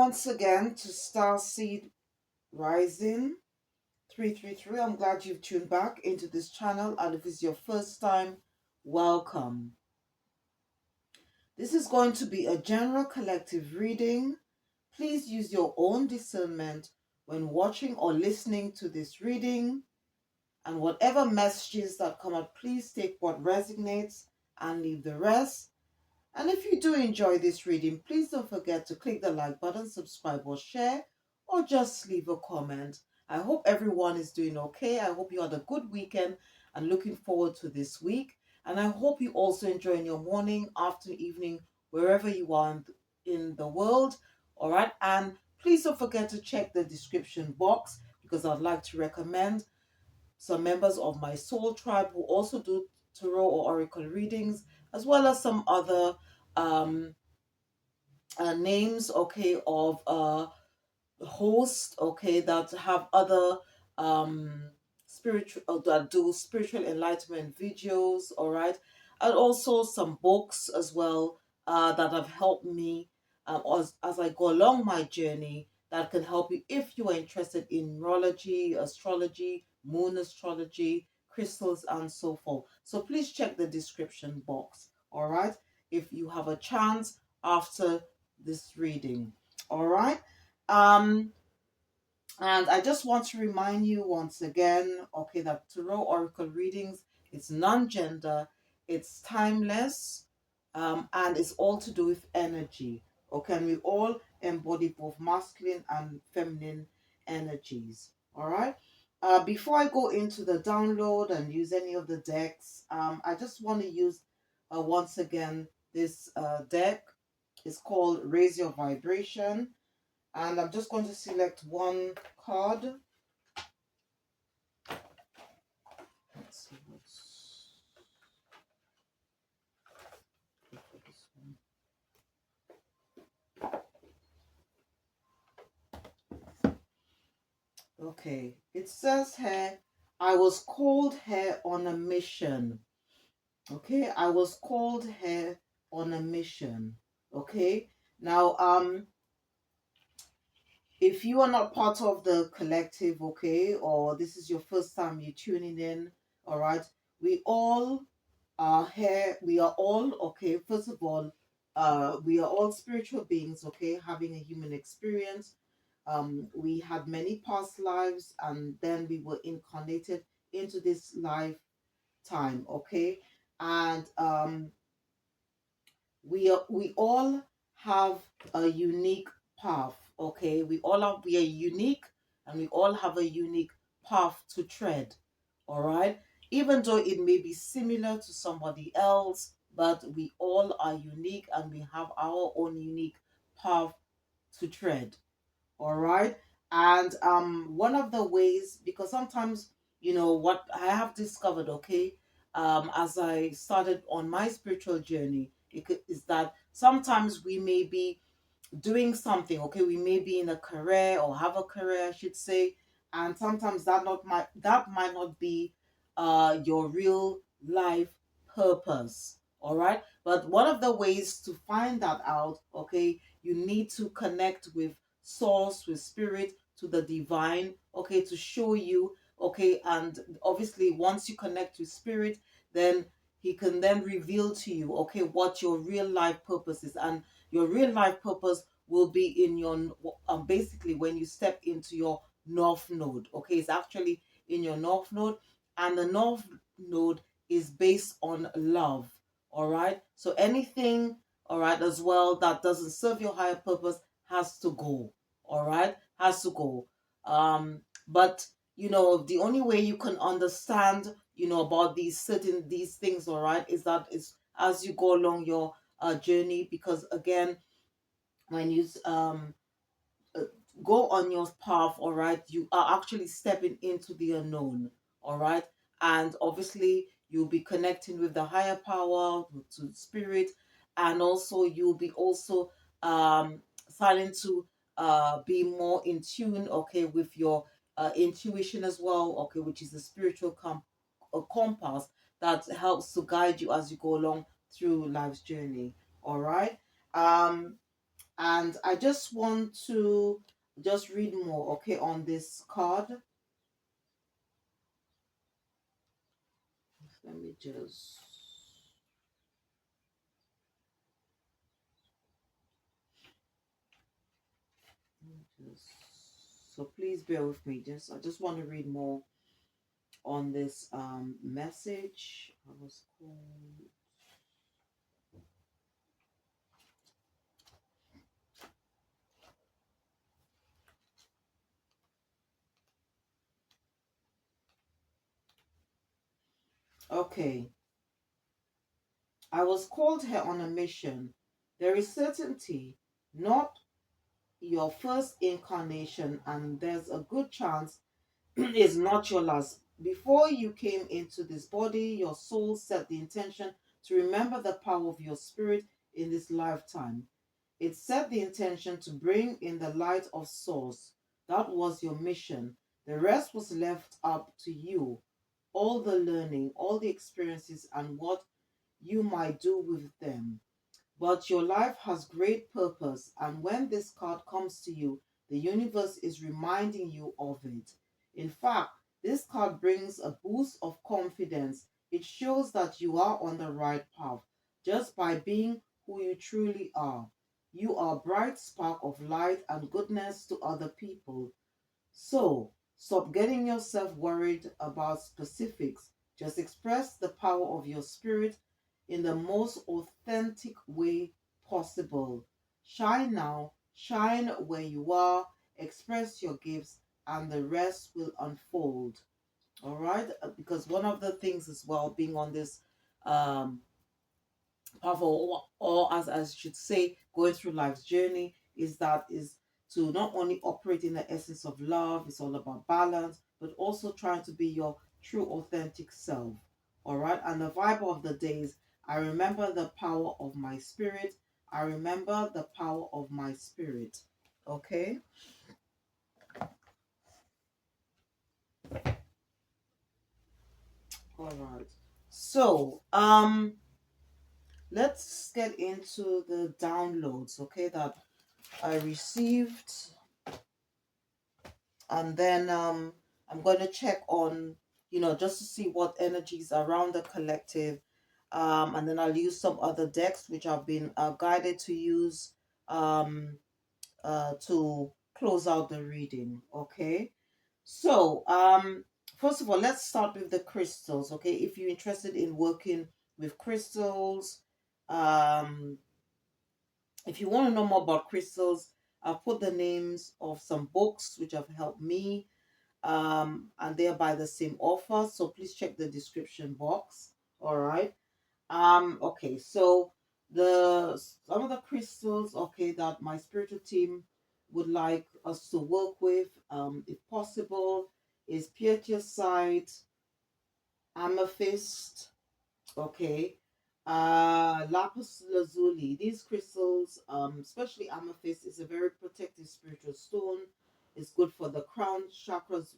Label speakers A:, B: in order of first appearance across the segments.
A: once again to Starseed Rising 333. I'm glad you've tuned back into this channel, and if it's your first time, welcome. This is going to be a general collective reading. Please use your own discernment when watching or listening to this reading, and whatever messages that come up, please take what resonates and leave the rest. And if you do enjoy this reading, please don't forget to click the like button, subscribe or share, or just leave a comment. I hope everyone is doing okay. I hope you had a good weekend and looking forward to this week. And I hope you also enjoy your morning, afternoon, evening, wherever you are in the world. All right. And please don't forget to check the description box, because I'd like to recommend some members of my soul tribe who also do tarot or oracle readings, as well as some other um names, okay, of hosts, okay, that have other spiritual, that do spiritual enlightenment videos, all right, and also some books as well that have helped me as I go along my journey, that can help you if you are interested in numerology, astrology, moon astrology, crystals, and so forth. So please check the description box, all right, if you have a chance after this reading. All right. um and I just want to remind you once again, okay, that tarot oracle readings, it's non-gender, it's timeless, and it's all to do with energy. Okay, and we all embody both masculine and feminine energies. All right. Before I go into the download and use any of the decks, I just want to use once again this deck. It's called Raise Your Vibration, and I'm just going to select one card. Let's see what's good for this one. Okay, it says here, I was called here on a mission. Okay, I was called here on a mission. Okay, now if you are not part of the collective, okay, or this is your first time you're tuning in, all right, we all are here. We are all, okay, first of all, we are all spiritual beings, okay, having a human experience. We had many past lives, and then we were incarnated into this lifetime, okay, and we all have a unique path, okay, we are unique, and we all have a unique path to tread, all right, even though it may be similar to somebody else, but we all are unique and we have our own unique path to tread, all right. And one of the ways, because sometimes, what I have discovered, okay, as I started on my spiritual journey, is that sometimes we may be doing something, okay, we may be in a career or have a career, I should say, and sometimes that might not be your real life purpose, all right. But one of the ways to find that out, okay, you need to connect with source, with spirit, to the divine, okay, to show you, okay. And obviously once you connect with spirit, then he can then reveal to you, okay, what your real life purpose is. And your real life purpose will be in your basically when you step into your north node, okay. It's actually in your north node, and the north node is based on love, all right. So anything, all right, as well, that doesn't serve your higher purpose has to go, all right, has to go. But the only way you can understand, about these things, all right, is that is as you go along your journey, because again, when you uh, go on your path, all right, you are actually stepping into the unknown, all right. And obviously you'll be connecting with the higher power, to spirit, and also you'll be also starting to be more in tune, okay, with your intuition as well, okay, which is the spiritual compass that helps to guide you as you go along through life's journey, all right. um And I just want to just read more, okay, on this card. Let me just so please bear with me. I just want to read more on this message. I was called. Okay. I was called here on a mission. There is certainty, not your first incarnation, and there's a good chance it's not your last. Before you came into this body, your soul set the intention to remember the power of your spirit in this lifetime. It set the intention to bring in the light of source. That was your mission. The rest was left up to you. All the learning, all the experiences, and what you might do with them. But your life has great purpose, and when this card comes to you, the universe is reminding you of it. In fact, this card brings a boost of confidence. It shows that you are on the right path just by being who you truly are. You are a bright spark of light and goodness to other people. So, stop getting yourself worried about specifics. Just express the power of your spirit in the most authentic way possible. Shine now, shine where you are, express your gifts, and the rest will unfold. All right? Because one of the things as well, being on this um, powerful, or as I should say, going through life's journey, is to not only operate in the essence of love, it's all about balance, but also trying to be your true authentic self. All right. And the vibe of the days, I remember the power of my spirit. I remember the power of my spirit. Okay. All right. So, let's get into the downloads, okay, that I received, and then I'm going to check on, just to see what energies around the collective, and then I'll use some other decks which I've been guided to use um, to close out the reading. Okay, so first of all, let's start with the crystals. Okay, if you're interested in working with crystals, um, if you want to know more about crystals, I've put the names of some books which have helped me, and they're by the same author, so please check the description box. All right. Okay, so the some of the crystals, okay, that my spiritual team would like us to work with, if possible, is pietisite, amethyst, okay, lapis lazuli. These crystals, especially amethyst, is a very protective spiritual stone. It's good for the crown chakras,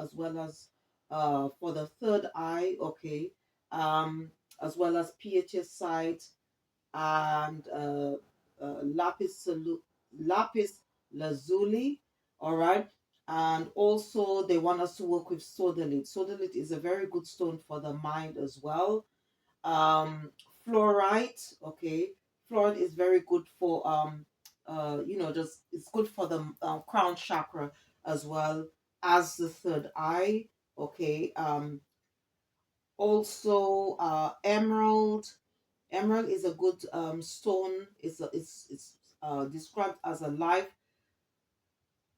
A: as well as for the third eye, okay, as well as pietisite and lapis lazuli, all right. And also they want us to work with sodalite. Sodalite is a very good stone for the mind as well. um Fluorite, okay, fluoride is very good for just it's good for the crown chakra as well as the third eye, okay. Also emerald is a good stone. It's described as a life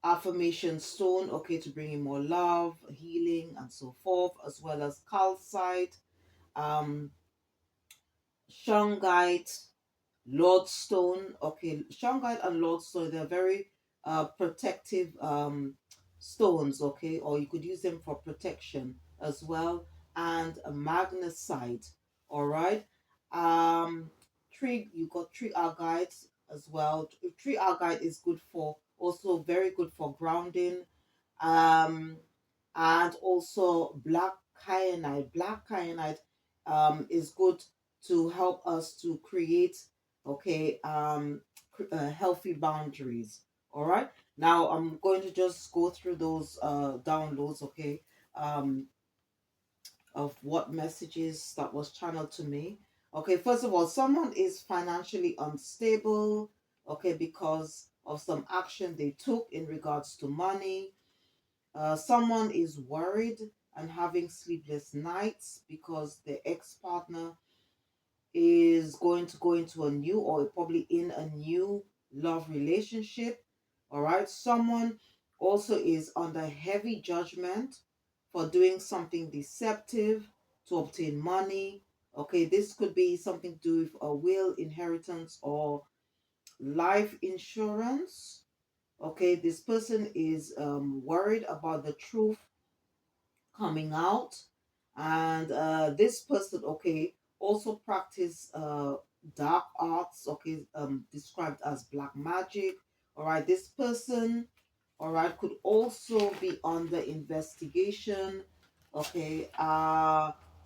A: affirmation stone, okay, to bring in more love, healing, and so forth, as well as calcite, um shungite, lordstone. Okay, shungite and lordstone, they're very protective stones, okay, or you could use them for protection as well. And a magnesite, all right. Tree, you got tree agate as well. Tree agate is good for, also very good for grounding. um and also black kyanite. Black kyanite is good to help us to create, okay, healthy boundaries. All right. Now I'm going to just go through those downloads, okay, um, of what messages that was channeled to me. Okay, first of all, someone is financially unstable, okay, because of some action they took in regards to money. Someone is worried and having sleepless nights because their ex partner is going to go into a new or probably in a new love relationship. All right. Someone also is under heavy judgment for doing something deceptive to obtain money. Okay. This could be something to do with a will, inheritance, or life insurance. Okay. This person is worried about the truth coming out, and this person, okay, also practice dark arts, okay, described as black magic. All right, this person, all right, could also be under investigation. Okay,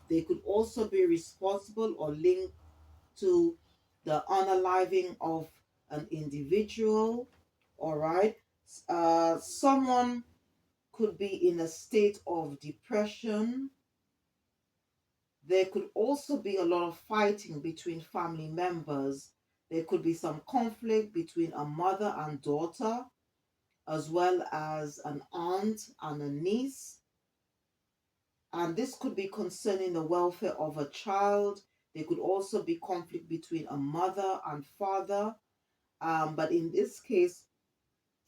A: they could also be responsible or linked to the unaliving of an individual. All right, someone could be in a state of depression. There could also be a lot of fighting between family members. There could be some conflict between a mother and daughter, as well as an aunt and a niece. And this could be concerning the welfare of a child. There could also be conflict between a mother and father. But in this case,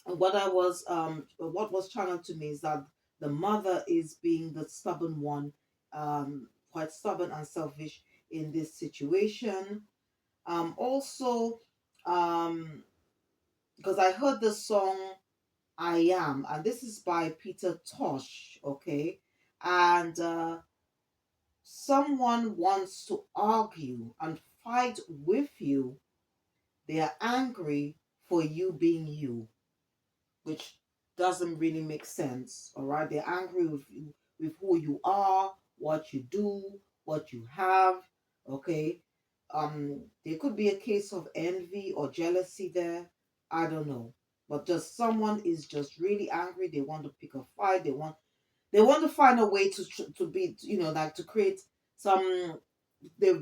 A: what was channeled to me is that the mother is being the stubborn one, quite stubborn and selfish in this situation. Also, um because I heard the song I Am, and this is by Peter Tosh, okay, and someone wants to argue and fight with you. They are angry for you being you, which doesn't really make sense. All right, they're angry with you, with who you are, what you do, what you have. Okay, there could be a case of envy or jealousy there. I don't know, but just someone is just really angry. They want to pick a fight. They want to find a way to be, like to create some. They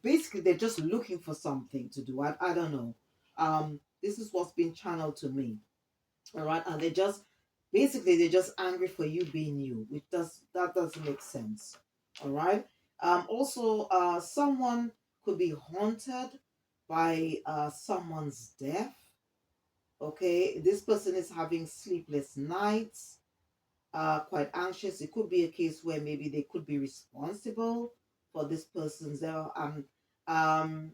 A: basically they're just looking for something to do. I don't know. This is what's been channeled to me. All right, and they're just angry for you being you, which doesn't make sense. All right. Also, someone could be haunted by someone's death. Okay, this person is having sleepless nights, quite anxious. It could be a case where maybe they could be responsible for this person's death. Um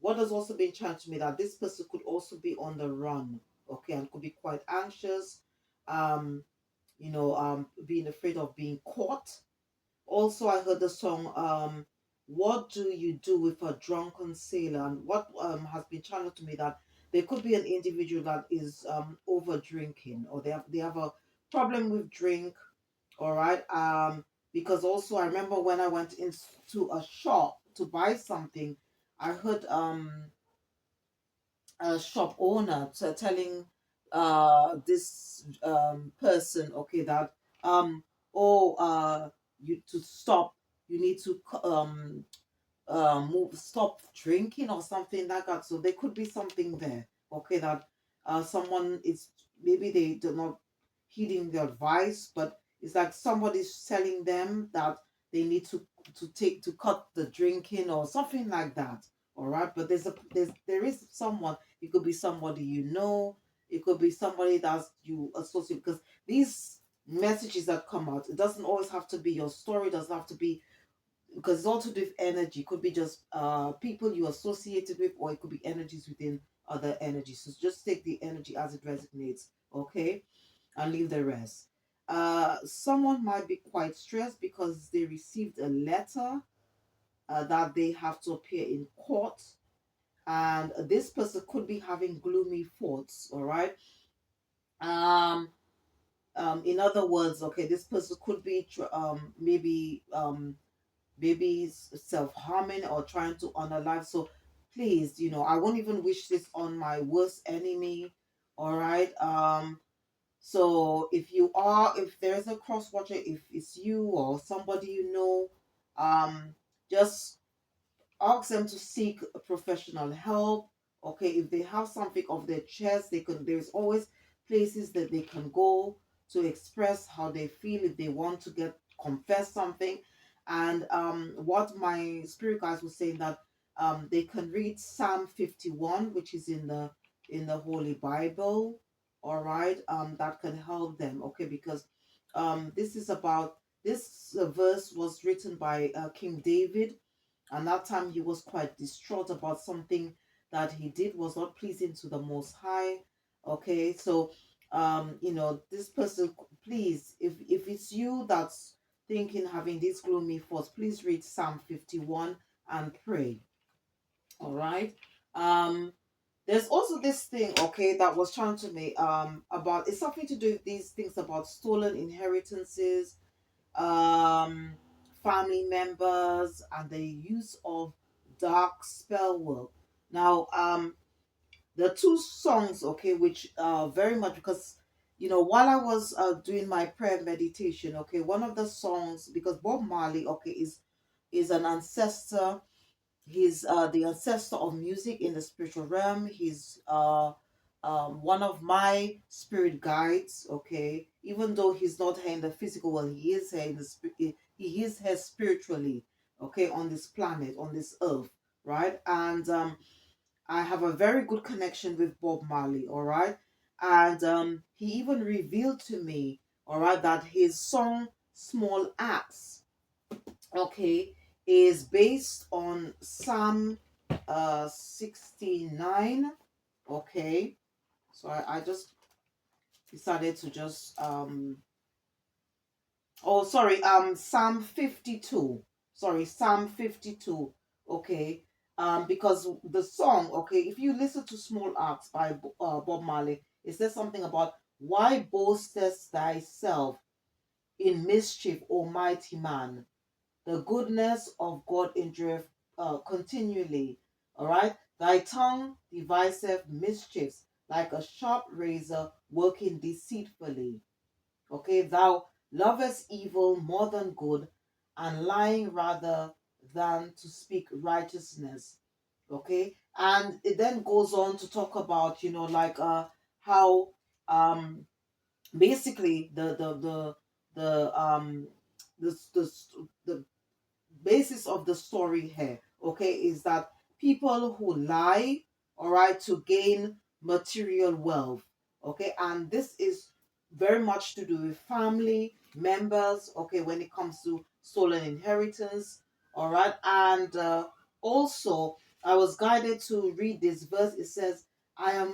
A: what has also been challenged to me that this person could also be on the run, okay, and could be quite anxious, um being afraid of being caught. Also, I heard the song, what do you do with a drunken sailor? And what has been channeled to me that there could be an individual that is over drinking, or they have a problem with drink. All right. Because also I remember when I went into a shop to buy something, I heard a shop owner telling this person, okay, that oh you to stop, you need to move, stop drinking or something like that. So there could be something there, okay, that someone is, maybe they do not heeding the advice, but it's like somebody's telling them that they need to cut the drinking or something like that. All right, but there is someone. It could be somebody you know. It could be somebody that you associate, because these messages that come out, it doesn't always have to be your story. It doesn't have to be, because it's all to do with energy. It could be just people you associated with, or it could be energies within other energies. So just take the energy as it resonates, okay, and leave the rest. Someone might be quite stressed because they received a letter that they have to appear in court, and this person could be having gloomy thoughts. All right. Um, in other words, okay, this person could be maybe self harming or trying to honor life. So please, I won't even wish this on my worst enemy. All right. So if there's a cross watcher, if it's you or somebody just ask them to seek professional help. Okay, if they have something of their chest, there's always places that they can go to express how they feel if they want to confess something. And what my spirit guides were saying, that they can read Psalm 51, which is in the Holy Bible. All right, that can help them. Okay, because this verse was written by King David, and that time he was quite distraught about something that he did was not pleasing to the Most High. Okay, so this person, please, if it's you that's thinking having these gloomy thoughts, please read Psalm 51 and pray. All right. Um, there's also this thing, okay, that was trying to me about, it's something to do with these things about stolen inheritances, um, family members, and the use of dark spell work. Now, the two songs, okay, which very much, because while I was doing my prayer meditation, okay, one of the songs, because Bob Marley, okay, is an ancestor. He's the ancestor of music in the spiritual realm. He's one of my spirit guides. Okay, even though he's not here in the physical world, he is here in the he is here spiritually. Okay, on this planet, on this earth, right? And I have a very good connection with Bob Marley. All right, and he even revealed to me, all right, that his song "Small Acts," okay, is based on Psalm 69. Okay, so I just decided to just oh sorry, Psalm 52. Sorry, Psalm 52. Okay. Because the song, okay, if you listen to Small Acts by Bob Marley, it says something about, why boastest thyself in mischief, O mighty man? The goodness of God endureth continually. All right. Thy tongue deviseth mischiefs, like a sharp razor working deceitfully. Okay. Thou lovest evil more than good, and lying rather than to speak righteousness. Okay. And it then goes on to talk about, like how basically the the basis of the story here, okay, is that people who lie, all right, to gain material wealth, okay, and this is very much to do with family members, okay, when it comes to stolen inheritance, all right, and also I was guided to read this verse. It says, I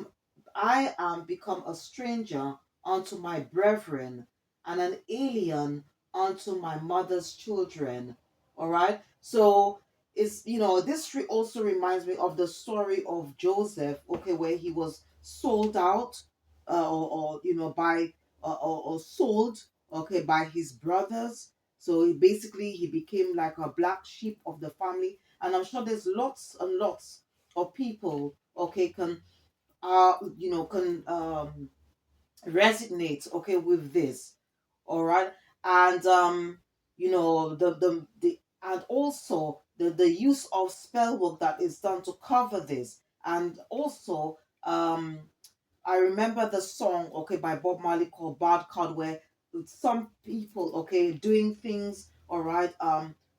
A: am become a stranger unto my brethren, and an alien unto my mother's children. All right. So it's this also reminds me of the story of Joseph. Okay, where he was sold out, or by or sold. Okay, by his brothers. So he became like a black sheep of the family, and I'm sure there's lots and lots of people. Okay, can resonate, okay, with this. All right. And the and also the use of spell work that is done to cover this. And also I remember the song, okay, by Bob Marley called Bad Card, where some people, okay, doing things, all right,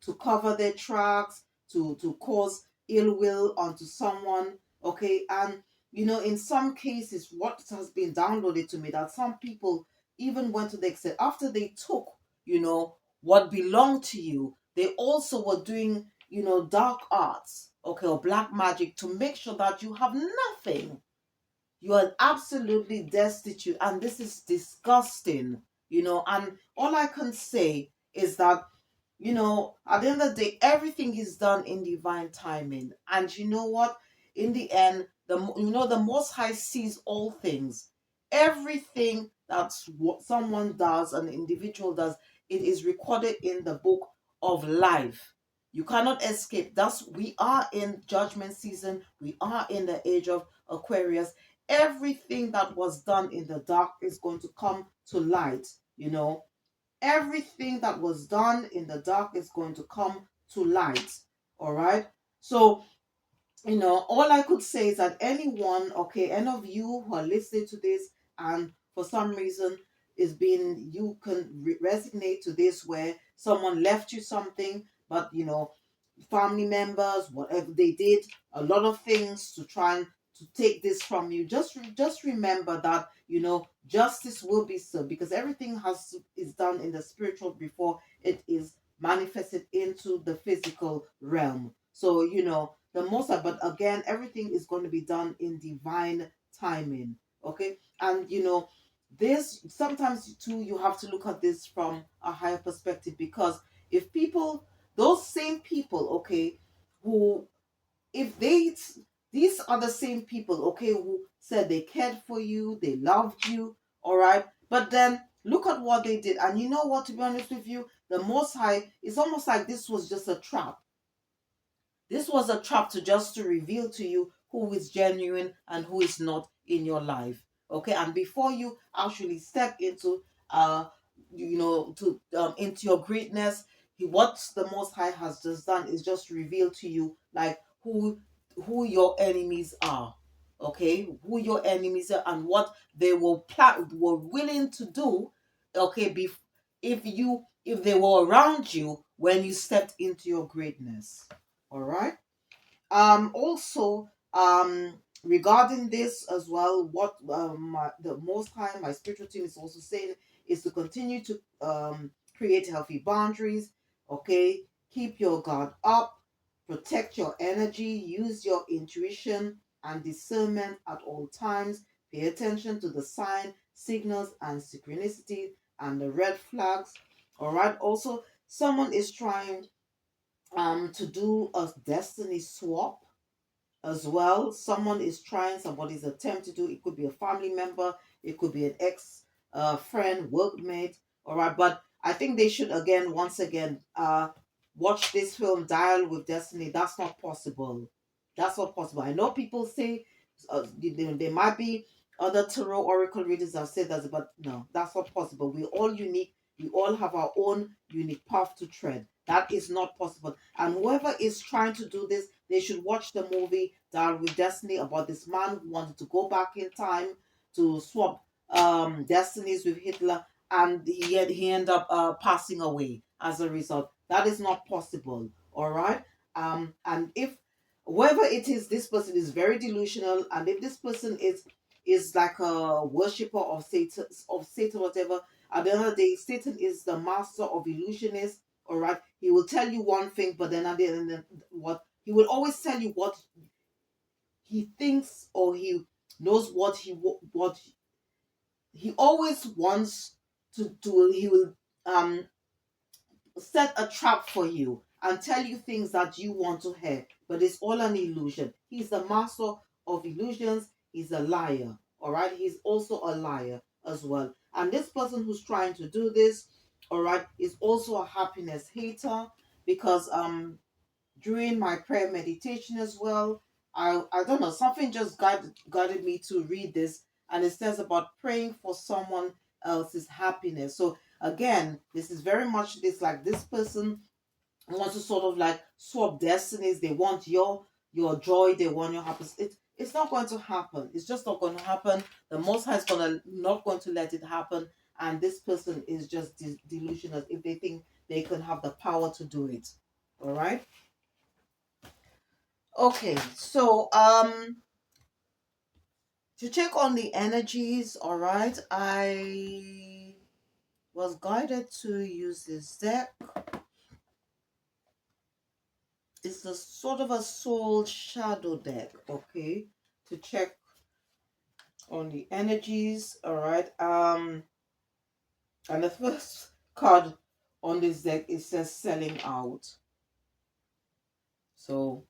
A: to cover their tracks, to cause ill will onto someone, okay, and in some cases, what has been downloaded to me, that some people even went to the extent, after they took, what belonged to you, they also were doing, dark arts, okay, or black magic, to make sure that you have nothing. You are absolutely destitute, and this is disgusting. And all I can say is that, at the end of the day, everything is done in divine timing. And you know what? In the end, the Most High sees all things. Everything that's what someone does, an individual does, it is recorded in the book of life. You cannot escape. We are in judgment season. We are in the age of Aquarius. Everything that was done in the dark is going to come to light. Everything that was done in the dark is going to come to light. All right. So, all I could say is that anyone, okay, any of you who are listening to this and for some reason you can resonate to this, where someone left you something, but family members, whatever they did, a lot of things to try and to take this from you. Just remember that justice will be served, because everything is done in the spiritual before it is manifested into the physical realm. So the most, but again, everything is going to be done in divine timing. Okay, and this sometimes too you have to look at this from a higher perspective, because if people, those same people, okay, who, if they, these are the same people, okay, who said they cared for you, they loved you, all right, but then look at what they did. And you know what, to be honest with you, the Most High, it's almost like this was just a trap. This was a trap to reveal to you who is genuine and who is not in your life. Okay, and before you actually step into into your greatness, what the Most High has just done is just reveal to you like who your enemies are. Okay, who your enemies are and what they were willing to do. Okay, if they were around you when you stepped into your greatness. All right. Also, regarding this as well, what the Most High, my spiritual team, is also saying is to continue to create healthy boundaries. Okay, keep your guard up, protect your energy, use your intuition and discernment at all times. Pay attention to the sign, signals, and synchronicity and the red flags. All right. Also, someone is trying to do a destiny swap as well. Someone is trying, somebody's attempt to do, it could be a family member, it could be an ex friend, workmate. All right, but I think they should once again watch this film Dial with Destiny. That's not possible. That's not possible. I know people say there might be other tarot oracle readers that say that, but no, that's not possible. We're all unique. We all have our own unique path to tread. That is not possible. And whoever is trying to do this, they should watch the movie Dial with Destiny, about this man who wanted to go back in time to swap destinies with Hitler, and he ended up passing away as a result. That is not possible. All right. And if whoever it is, this person is very delusional, and if this person is like a worshiper of Satan, whatever. At the end of the day, Satan is the master of illusionists. All right, he will tell you one thing, but then at the end, what he will always tell you what he thinks, or he knows what he always wants to do. He will set a trap for you and tell you things that you want to hear, but it's all an illusion. He's the master of illusions. He's a liar. All right, he's also a liar as well. And this person who's trying to do this, all right, is also a happiness hater, because during my prayer meditation as well, I don't know, something just guided me to read this, and it says about praying for someone else's happiness. So again, this is very much this, like, this person wants to sort of like swap destinies. They want your joy, they want your happiness. It's not going to happen. It's just not going to happen. The Most High is not going to let it happen, and this person is just delusional if they think they can have the power to do it. All right. Okay, so to check on the energies, all right, I was guided to use this deck. It's a sort of a soul shadow deck, okay, to check on the energies, all right. And the first card on this deck, it says selling out. So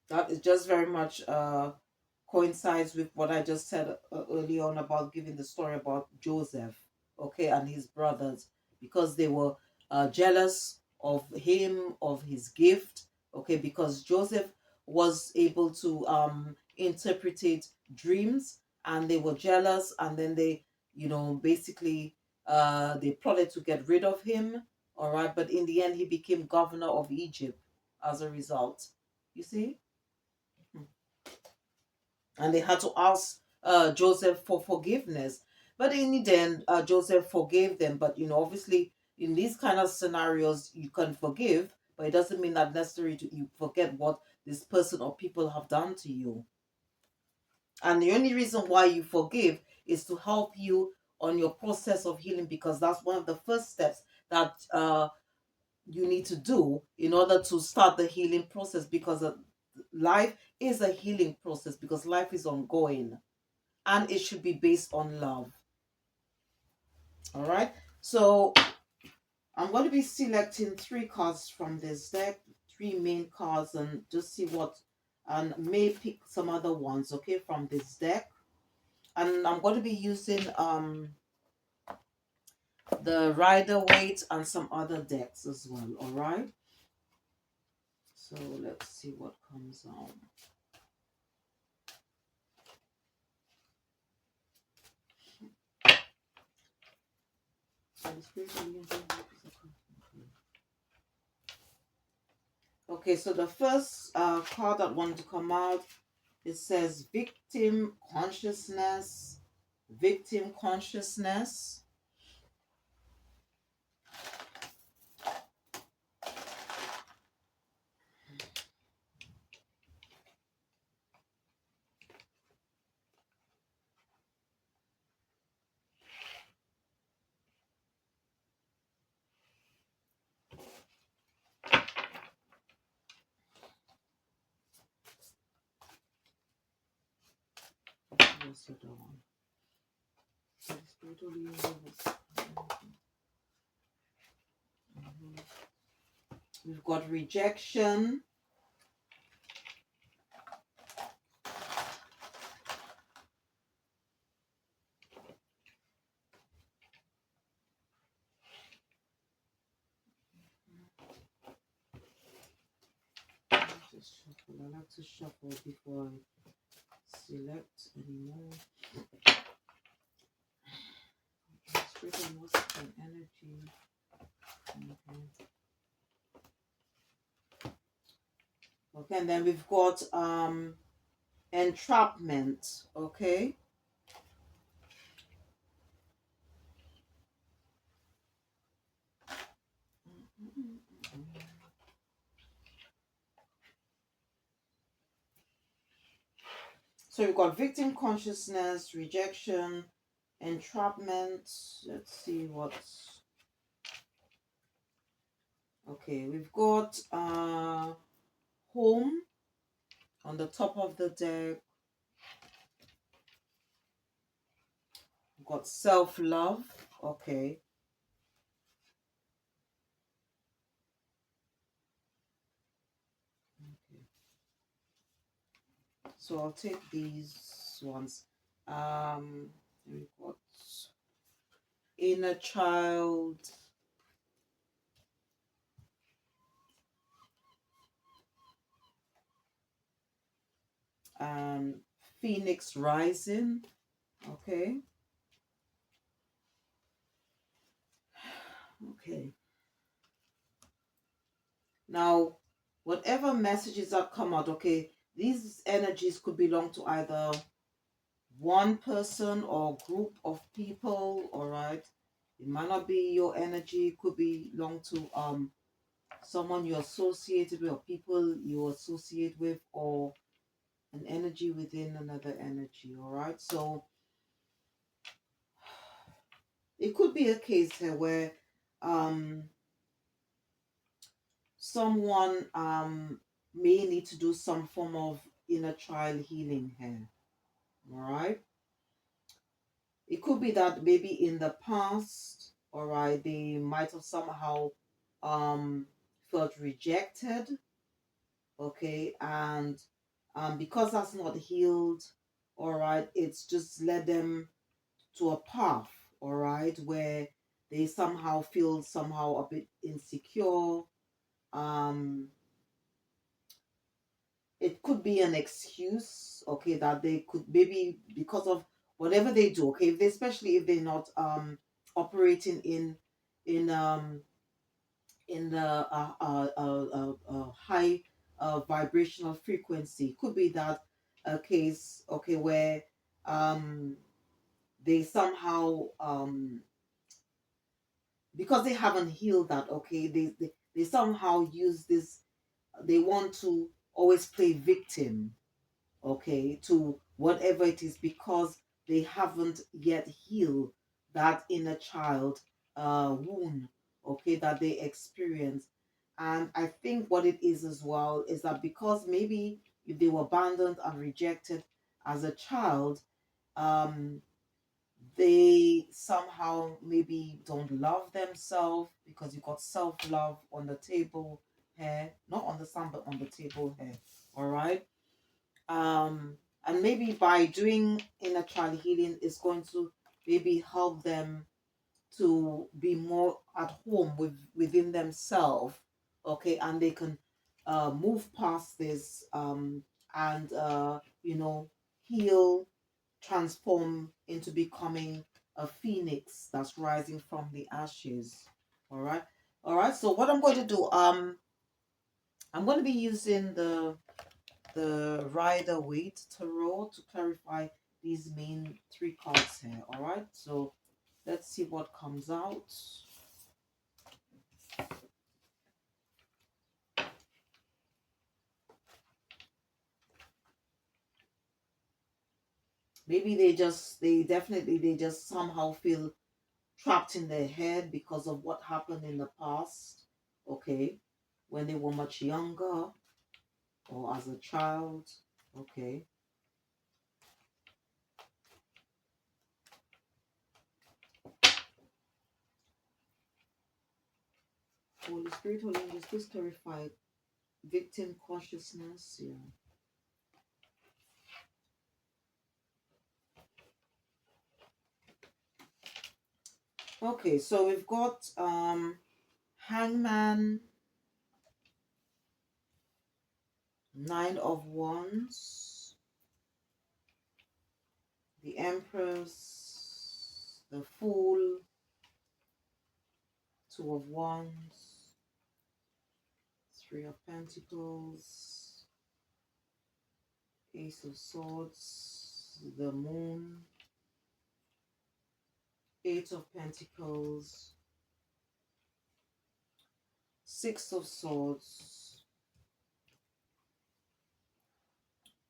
A: that is just very much coincides with what I just said earlier on about giving the story about Joseph, okay, and his brothers, because they were jealous of him, of his gift, Okay, because Joseph was able to interpret dreams, and they were jealous, and then they, basically they plotted to get rid of him. All right, but in the end he became governor of Egypt as a result. You see? And they had to ask Joseph for forgiveness. But in the end, Joseph forgave them. But obviously, in these kind of scenarios, you can forgive, but it doesn't mean that necessarily you forget what this person or people have done to you. And the only reason why you forgive is to help you on your process of healing, because that's one of the first steps that you need to do in order to start the healing process, because life is a healing process, because life is ongoing and it should be based on love. All right, so I'm going to be selecting 3 cards from this deck, 3 main cards, and just see what, and may pick some other ones, okay, from this deck. And I'm going to be using the Rider Waite and some other decks as well. All right, so let's see what comes out. Okay, so the first card that wanted to come out, it says victim consciousness. Victim consciousness. What's the other one? We've got rejection. Just shuffle. I like to shuffle before I select anymore. Spirit and what's an energy? Okay. Okay, and then we've got entrapment. Okay. So we've got victim consciousness, rejection, entrapment. Let's see what's okay. We've got home on the top of the deck. We've got self-love. Okay. So I'll take these ones. We've got inner child, Phoenix rising. Okay. Okay. Now, whatever messages that come out, okay, these energies could belong to either one person or group of people. All right, it might not be your energy. It could belong to someone you associated with, or people you associate with, or an energy within another energy. All right, so it could be a case here where someone may need to do some form of inner child healing here. All right, it could be that maybe in the past, all right, they might have somehow felt rejected. Okay, and because that's not healed, all right, it's just led them to a path, all right, where they somehow feel somehow a bit insecure, um it could be an excuse, okay, that they could maybe because of whatever they do, okay, if they, especially if they're not operating in um in the high vibrational frequency. Could be that a case, okay, where um they somehow because they haven't healed that, okay, they somehow use this, they want to always play victim, okay, to whatever it is, because they haven't yet healed that inner child wound, okay, that they experience. And I think what it is as well is that because maybe if they were abandoned and rejected as a child, um, they somehow maybe don't love themselves, because you got self-love on the table here, not on the sun, but on the table here. All right. And maybe by doing inner child healing is going to maybe help them to be more at home within themselves, okay, and they can move past this, and heal, transform into becoming a phoenix that's rising from the ashes. All right. All right, so what I'm going to do, I'm going to be using the Rider Waite Tarot to clarify these main three cards here. All right, so let's see what comes out. Maybe they just somehow feel trapped in their head because of what happened in the past, okay, when they were much younger or as a child, okay. Holy Spirit, Holy Angels, please clarify victim consciousness. Yeah. Okay, so we've got Hangman, Nine of Wands, the Empress, the Fool, Two of Wands, Three of Pentacles, Ace of Swords, the Moon, Eight of Pentacles, Six of Swords,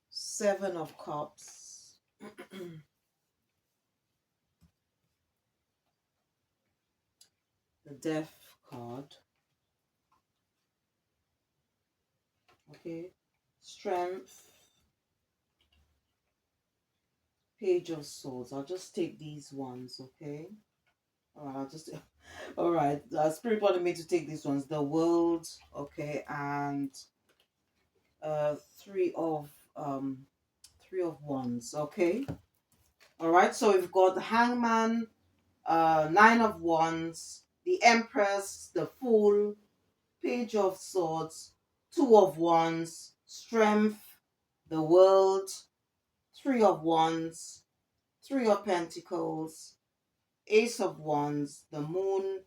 A: Seven of Cups, the Death card, okay, Strength, Page of Swords. I'll just take these ones, okay? All right, I'll just all right. Spirit wanted me to take these ones. The World, okay, and uh, three of um, Three of Wands, okay. All right. So we've got the Hangman, Nine of Wands, the Empress, the Fool, Page of Swords, Two of Wands, Strength, the World, Three of Wands, Three of Pentacles, Ace of Wands, the Moon,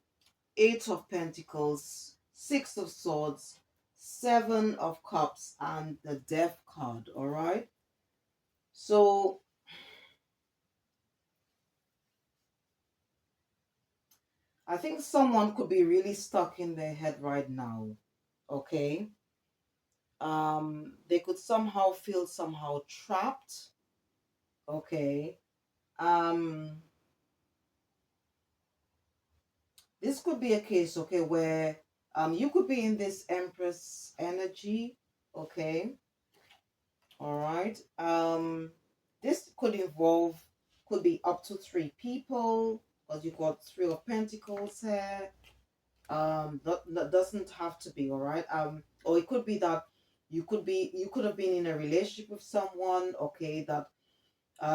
A: Eight of Pentacles, Six of Swords, Seven of Cups, and the Death card. All right. So I think someone could be really stuck in their head right now. Okay. They could somehow feel somehow trapped. Okay. Um, this could be a case, okay, where you could be in this Empress energy. Okay. All right. This could involve, could be up to three people, because you got Three of Pentacles here. That doesn't have to be, all right. Or it could be that you could have been in a relationship with someone, okay, that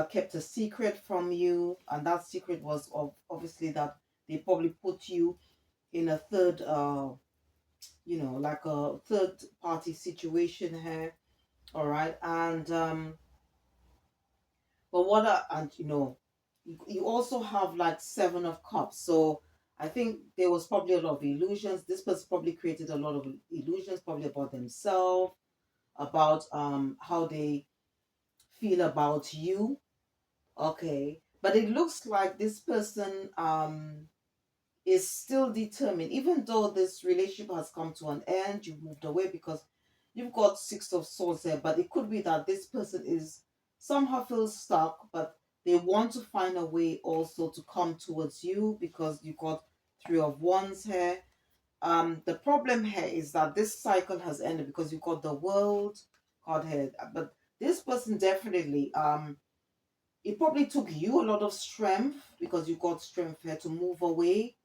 A: kept a secret from you, and that secret was obviously that they probably put you in a third, like a third party situation here. All right. And but what and you also have like Seven of Cups. So I think there was probably a lot of illusions. This person probably created a lot of illusions, probably about themselves, about how they feel about you. Okay. But it looks like this person is still determined, even though this relationship has come to an end, you've moved away because you've got Six of Swords there. But it could be that this person is somehow feels stuck, but they want to find a way also to come towards you because you got Three of Wands here. The problem here is that this cycle has ended because you've got the World card here. But this person definitely it probably took you a lot of strength because you got strength here to move away,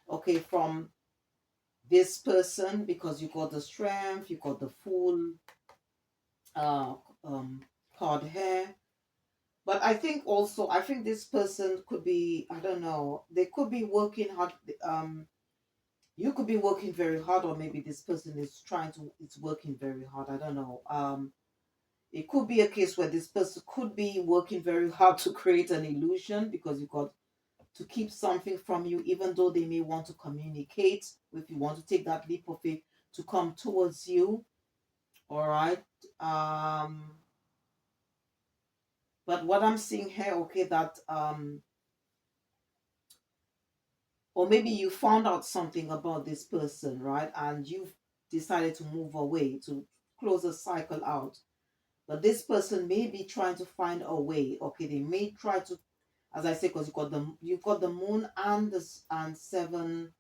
A: okay, from this person because you got the strength, you got the full uh um card here. But I think also, I think this person could be, I don't know, they could be working hard. You could be working very hard, or maybe this person is trying to, it's working very hard. I don't know. It could be a case where this person could be working very hard to create an illusion because you got to keep something from you, even though they may want to communicate, if you want to take that leap of faith to come towards you. All right. Um, but what I'm seeing here, okay, that or maybe you found out something about this person, right? And you've decided to move away to close the cycle out. But this person may be trying to find a way. Okay, they may try to, as I say, because you've got the moon and and Seven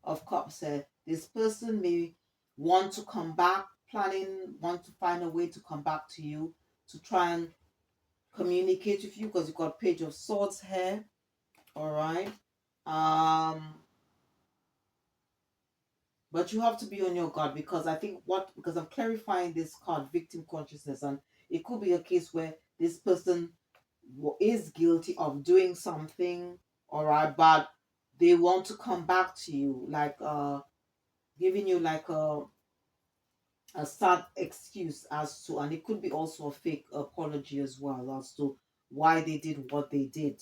A: of Cups here. This person may want to come back, want to find a way to come back to you to try and communicate with you because you've got Page of Swords here. All right. Um, but you have to be on your guard because I think because I'm clarifying this card, victim consciousness, and it could be a case where this person is guilty of doing something, all right, but they want to come back to you, like giving you like a sad excuse as to, and it could be also a fake apology as well as to why they did what they did.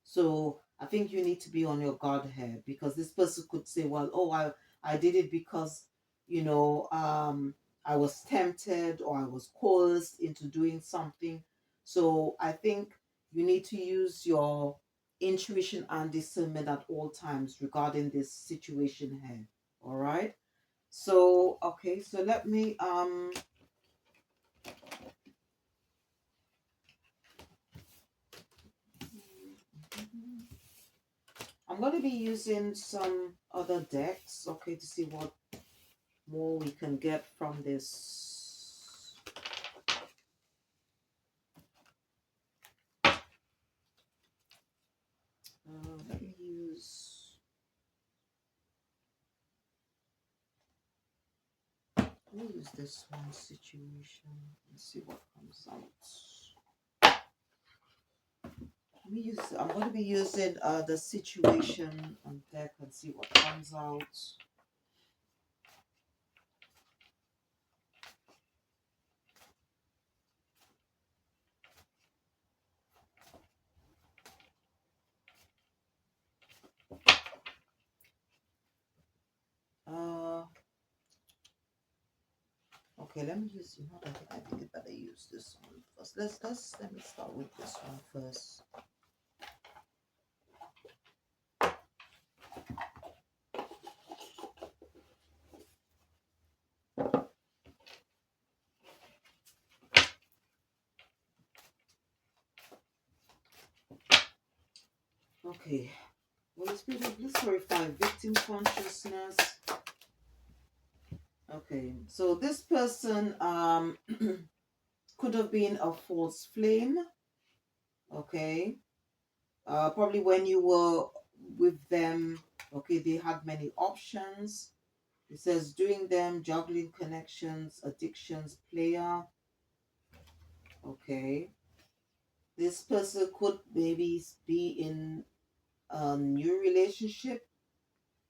A: So I think you need to be on your guard here because this person could say, well, oh, I did it because, you know, I was tempted or I was coerced into doing something. So I think you need to use your intuition and discernment at all times regarding this situation here. All right. So okay, so let me I'm going to be using some other decks, okay, to see what more we can get from this. Let me use. Let me use this one situation and see what comes out. Let me use. I'm going to be using the situation on deck and see what comes out. Uh, okay. Let me use. You know, I think I better use this one first. Let me start with this one first. Okay. Holy Spirit, let's clarify victim consciousness. Okay, so this person could have been a false flame. Okay, probably when you were with them, okay, they had many options. It says doing them, juggling connections, addictions, player. Okay, this person could maybe be in a new relationship,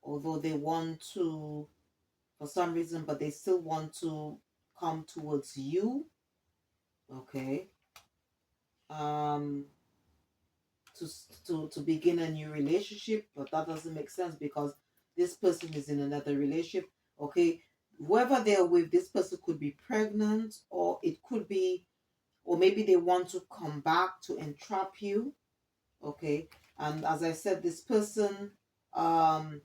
A: although they want to for some reason, but they still want to come towards you. okay, um, to begin a new relationship, but that doesn't make sense because this person is in another relationship. Okay, whoever they're with, this person could be pregnant, or it could be, or maybe they want to come back to entrap you. Okay, and as I said, this person um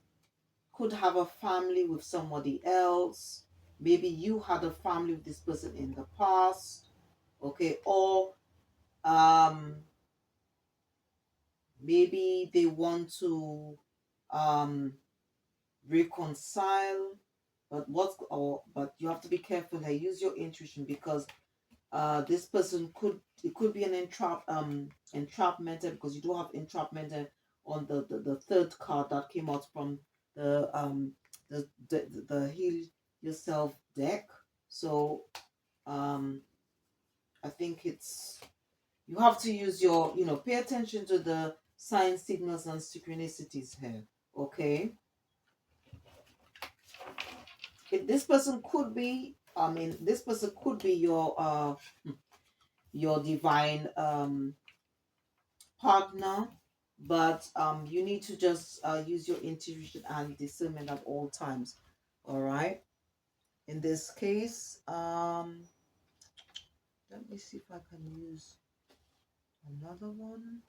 A: could have a family with somebody else. Maybe you had a family with this person in the past. Okay, or um maybe they want to um reconcile, but you have to be careful here. Use your intuition because this person could, it could be an entrapment, because you do have entrapment on the third card that came out from the heal yourself deck. So um I think it's, you have to use your, pay attention to the sign signals and synchronicities here. Okay, this person could be, this person could be your divine partner, but you need to just use your intuition and discernment at all times. All right, in this case, let me see if I can use another one.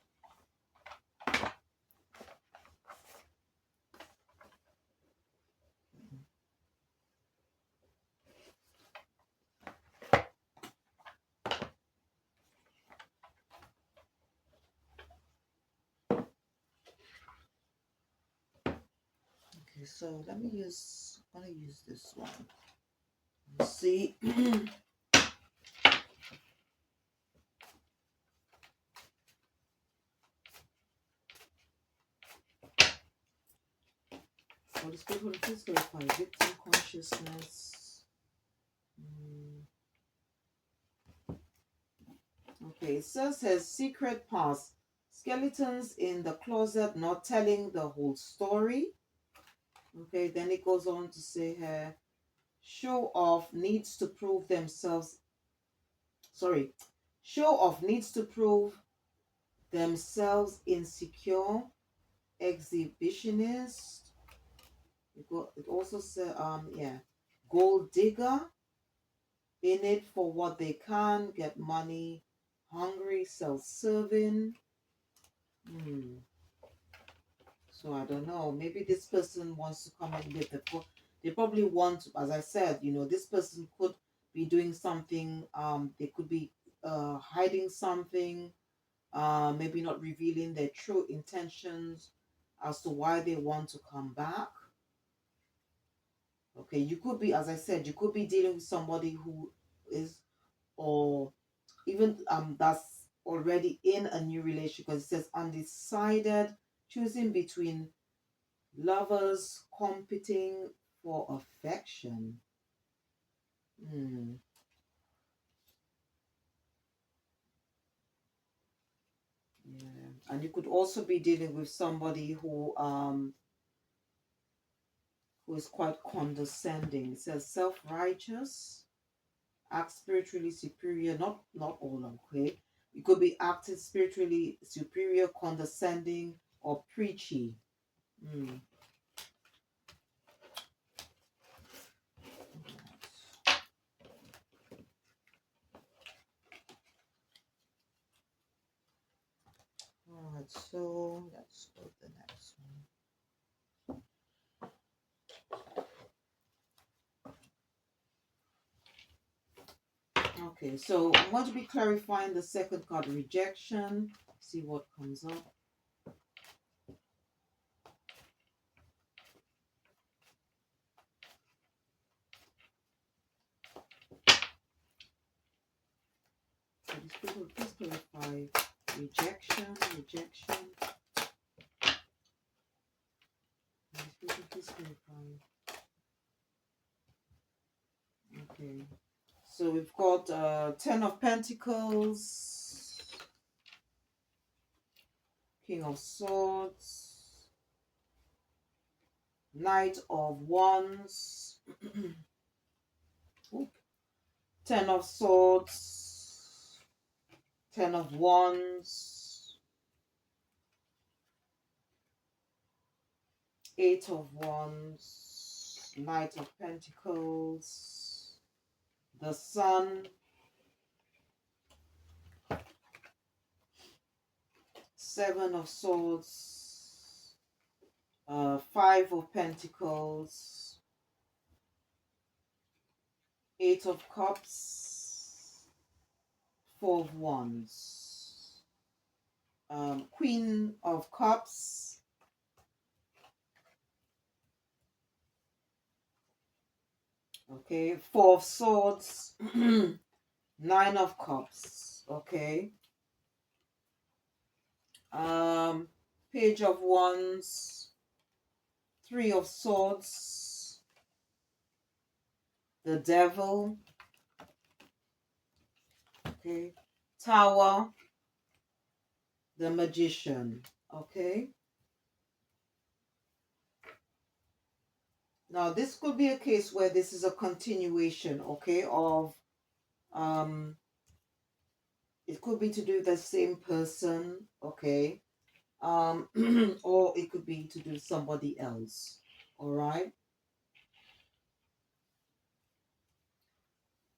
A: Okay, so let me use, I'm gonna use this one. Let's see. For the spirit, Holy Spirit, clarify victim consciousness. Okay, it says secret past. Skeletons in the closet not telling the whole story. Okay, then it goes on to say here, show off needs to prove themselves. Sorry, show off needs to prove themselves insecure, exhibitionist. It also says, yeah, gold digger, in it for what they can, get money, hungry, self-serving. So I don't know. Maybe this person wants to come in with they probably want, as I said, this person could be doing something. They could be hiding something. Maybe not revealing their true intentions as to why they want to come back. Okay, you could be, as I said, you could be dealing with somebody who is, or even that's already in a new relationship, because it says undecided, choosing between lovers competing for affection. Hmm. Yeah. And you could also be dealing with somebody who is quite condescending. It says self-righteous, act spiritually superior, not all, okay? You could be acting spiritually superior, condescending, or preachy. Hmm. All right, so let's go to the next one. Okay, so I'm going to be clarifying the second card, rejection. See what comes up. So these people, please clarify rejection. These people, please clarify. Okay. So we've got Ten of Pentacles, King of Swords, Knight of Wands, Ten of Swords, Ten of Wands, Eight of Wands, Knight of Pentacles, the Sun, Seven of Swords, Five of Pentacles, Eight of Cups, Four of Wands, Queen of Cups, okay, Four of Swords, Nine of Cups, okay, Page of Wands, Three of Swords, the Devil, okay, Tower, the Magician, okay. Now this could be a case where this is a continuation, okay, of it could be to do with the same person, okay, or it could be to do somebody else, all right.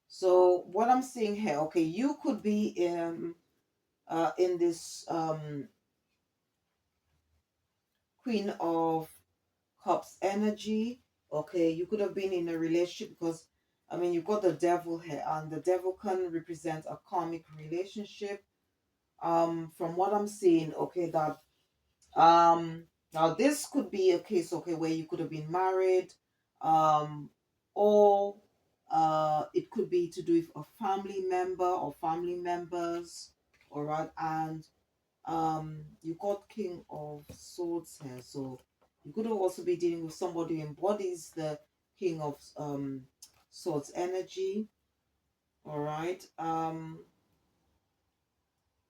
A: So what I'm seeing here, okay, you could be in this Queen of Cups energy, okay. You could have been in a relationship because I mean you got the Devil here, and the Devil can represent a karmic relationship. From what I'm seeing, okay, that now this could be a case, okay, where you could have been married, or it could be to do with a family member or family members, all right. And you got King of Swords here, so you could also be dealing with somebody who embodies the King of Swords energy, all right.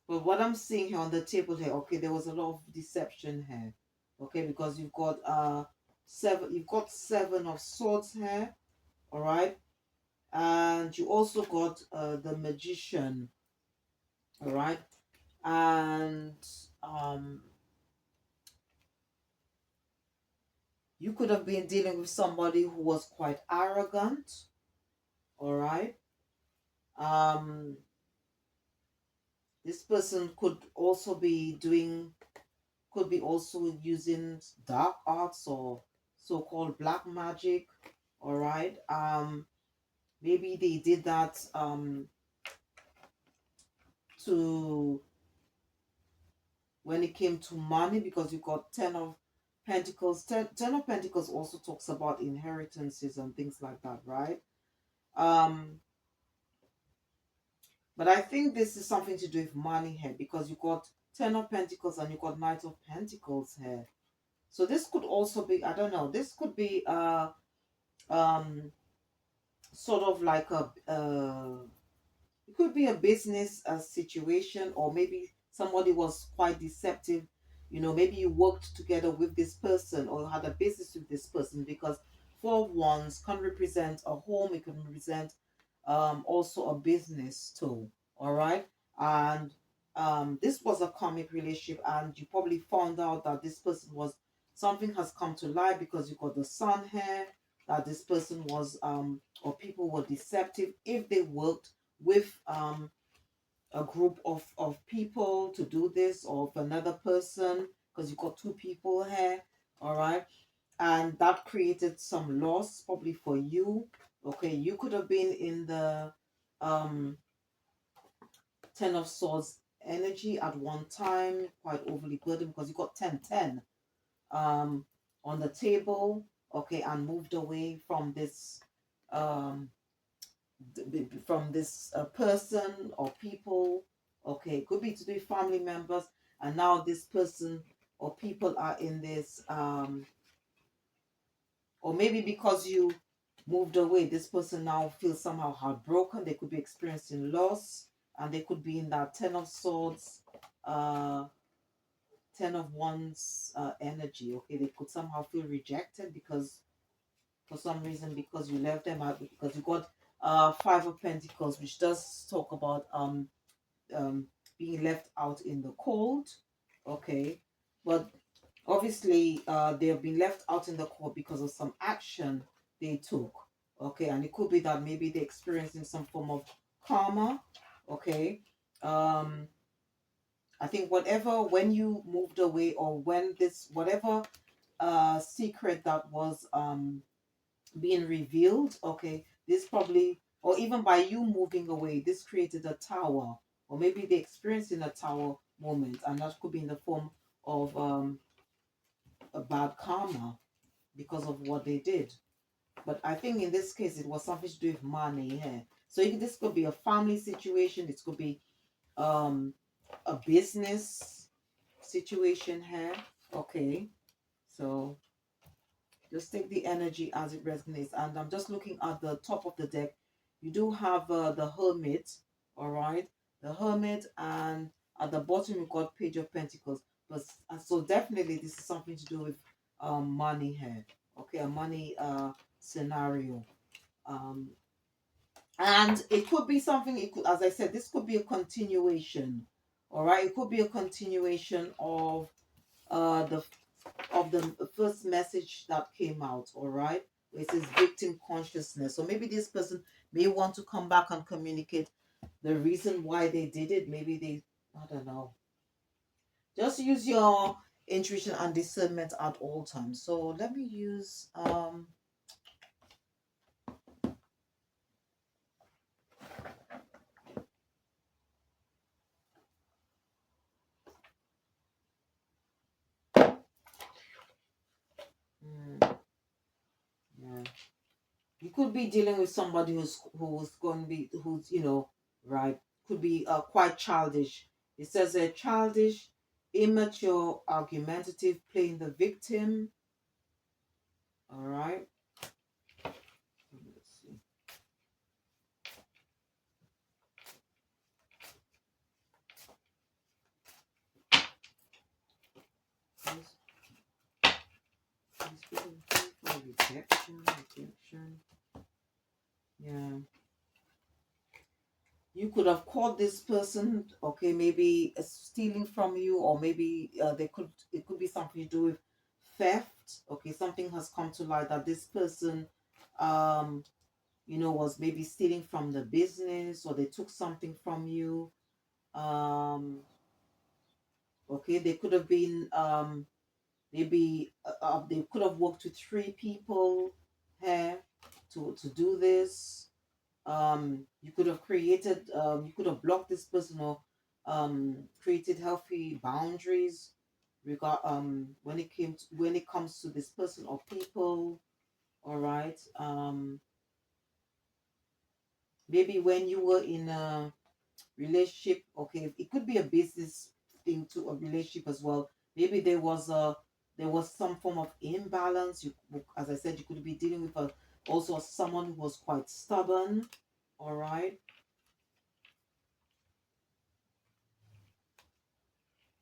A: But what I'm seeing here on the table here, okay, there was a lot of deception here, okay, because you've got Seven of Swords here, all right, and you also got the Magician, all right, and you could have been dealing with somebody who was quite arrogant, all right. Um, this person could be also using dark arts or so-called black magic, all right. Maybe they did that to when it came to money, because you got Ten of Pentacles. Ten of Pentacles also talks about inheritances and things like that, right? um but I think this is something to do with money here, because you got Ten of Pentacles and you got Knight of Pentacles here. So this could also be, I don't know, this could be um sort of like a it could be a business situation, or maybe somebody was quite deceptive. You know, maybe you worked together with this person or had a business with this person, because Four of Wands can represent a home, it can represent also a business too. All right. And this was a karmic relationship, and you probably found out that this person was, something has come to light because you got the Sun here, that this person was or people were deceptive if they worked with a group of people to do this, or of another person, because you got two people here, all right. And that created some loss probably for you, okay. You could have been in the um Ten of Swords energy at one time, quite overly burdened, because you got 10 10 um on the table, okay, and moved away from this um person or people, okay. Could be to be family members, and now this person or people are in this or maybe because you moved away, this person now feels somehow heartbroken. They could be experiencing loss, and they could be in that Ten of Swords, uh Ten of Wands energy, okay. They could somehow feel rejected because, for some reason, because you left them out, because you got Five of Pentacles, which does talk about being left out in the cold. Okay, but obviously they have been left out in the cold because of some action they took. Okay, and it could be that maybe they're experiencing some form of karma. Okay, um I think whatever, when you moved away, or when this whatever secret that was being revealed, okay, this probably, or even by you moving away, this created a tower, or maybe they experienced in a tower moment, and that could be in the form of a bad karma because of what they did. But I think in this case it was something to do with money here. So this could be a family situation, it could be um a business situation here. Okay, so just take the energy as it resonates. And I'm just looking at the top of the deck. You do have the Hermit, all right? The Hermit, and at the bottom you've got Page of Pentacles. But so definitely this is something to do with money here. Okay, a money scenario. Um, and it could be something, it could, as I said, this could be a continuation. All right, it could be a continuation of the first message that came out, all right? It says victim consciousness. So maybe this person may want to come back and communicate the reason why they did it. Maybe they, I don't know. Just use your intuition and discernment at all times. So let me use yeah. You could be dealing with somebody who's going to be, who's, right, could be quite childish. It says a childish, immature, argumentative, playing the victim. All right. Let's see. Rejection. Yeah. You could have caught this person, okay, maybe stealing from you, or maybe it could be something to do with theft. Okay, something has come to light that this person, um, was maybe stealing from the business, or they took something from you. Um, okay, they could have been maybe they could have worked with three people here to do this. You could have created, you could have blocked this person, or created healthy boundaries when when it comes to this person or people. All right. Maybe when you were in a relationship, okay, it could be a business thing to a relationship as well. Maybe there was some form of imbalance. As I said, you could be dealing with also someone who was quite stubborn. All right.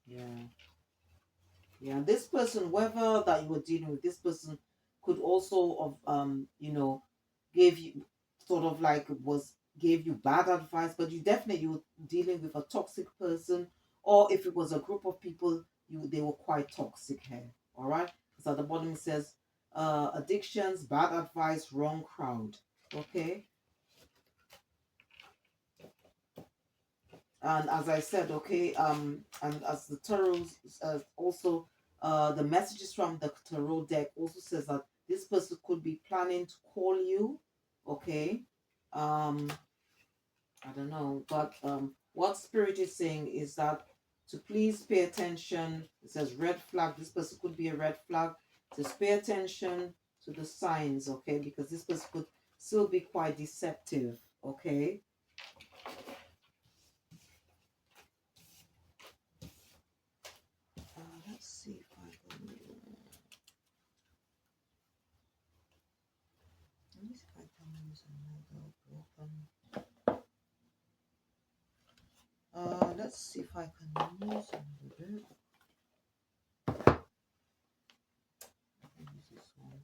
A: Yeah. Yeah, this person, whoever that you were dealing with, this person could also of gave you sort of like was gave you bad advice, but you were dealing with a toxic person, or if it was a group of people, they were quite toxic here. All right, because at the bottom it says addictions, bad advice, wrong crowd. Okay, and as I said, okay, and as the tarot also, the messages from the tarot deck also says that this person could be planning to call you. Okay, um, I don't know, but what spirit is saying is that to please pay attention. It says red flag. This person could be a red flag. Just pay attention to the signs, okay, because this person could still be quite deceptive. Okay. Let's see if I can. Let me see if I can use another open. Let's see if I can use another deck. Use this one.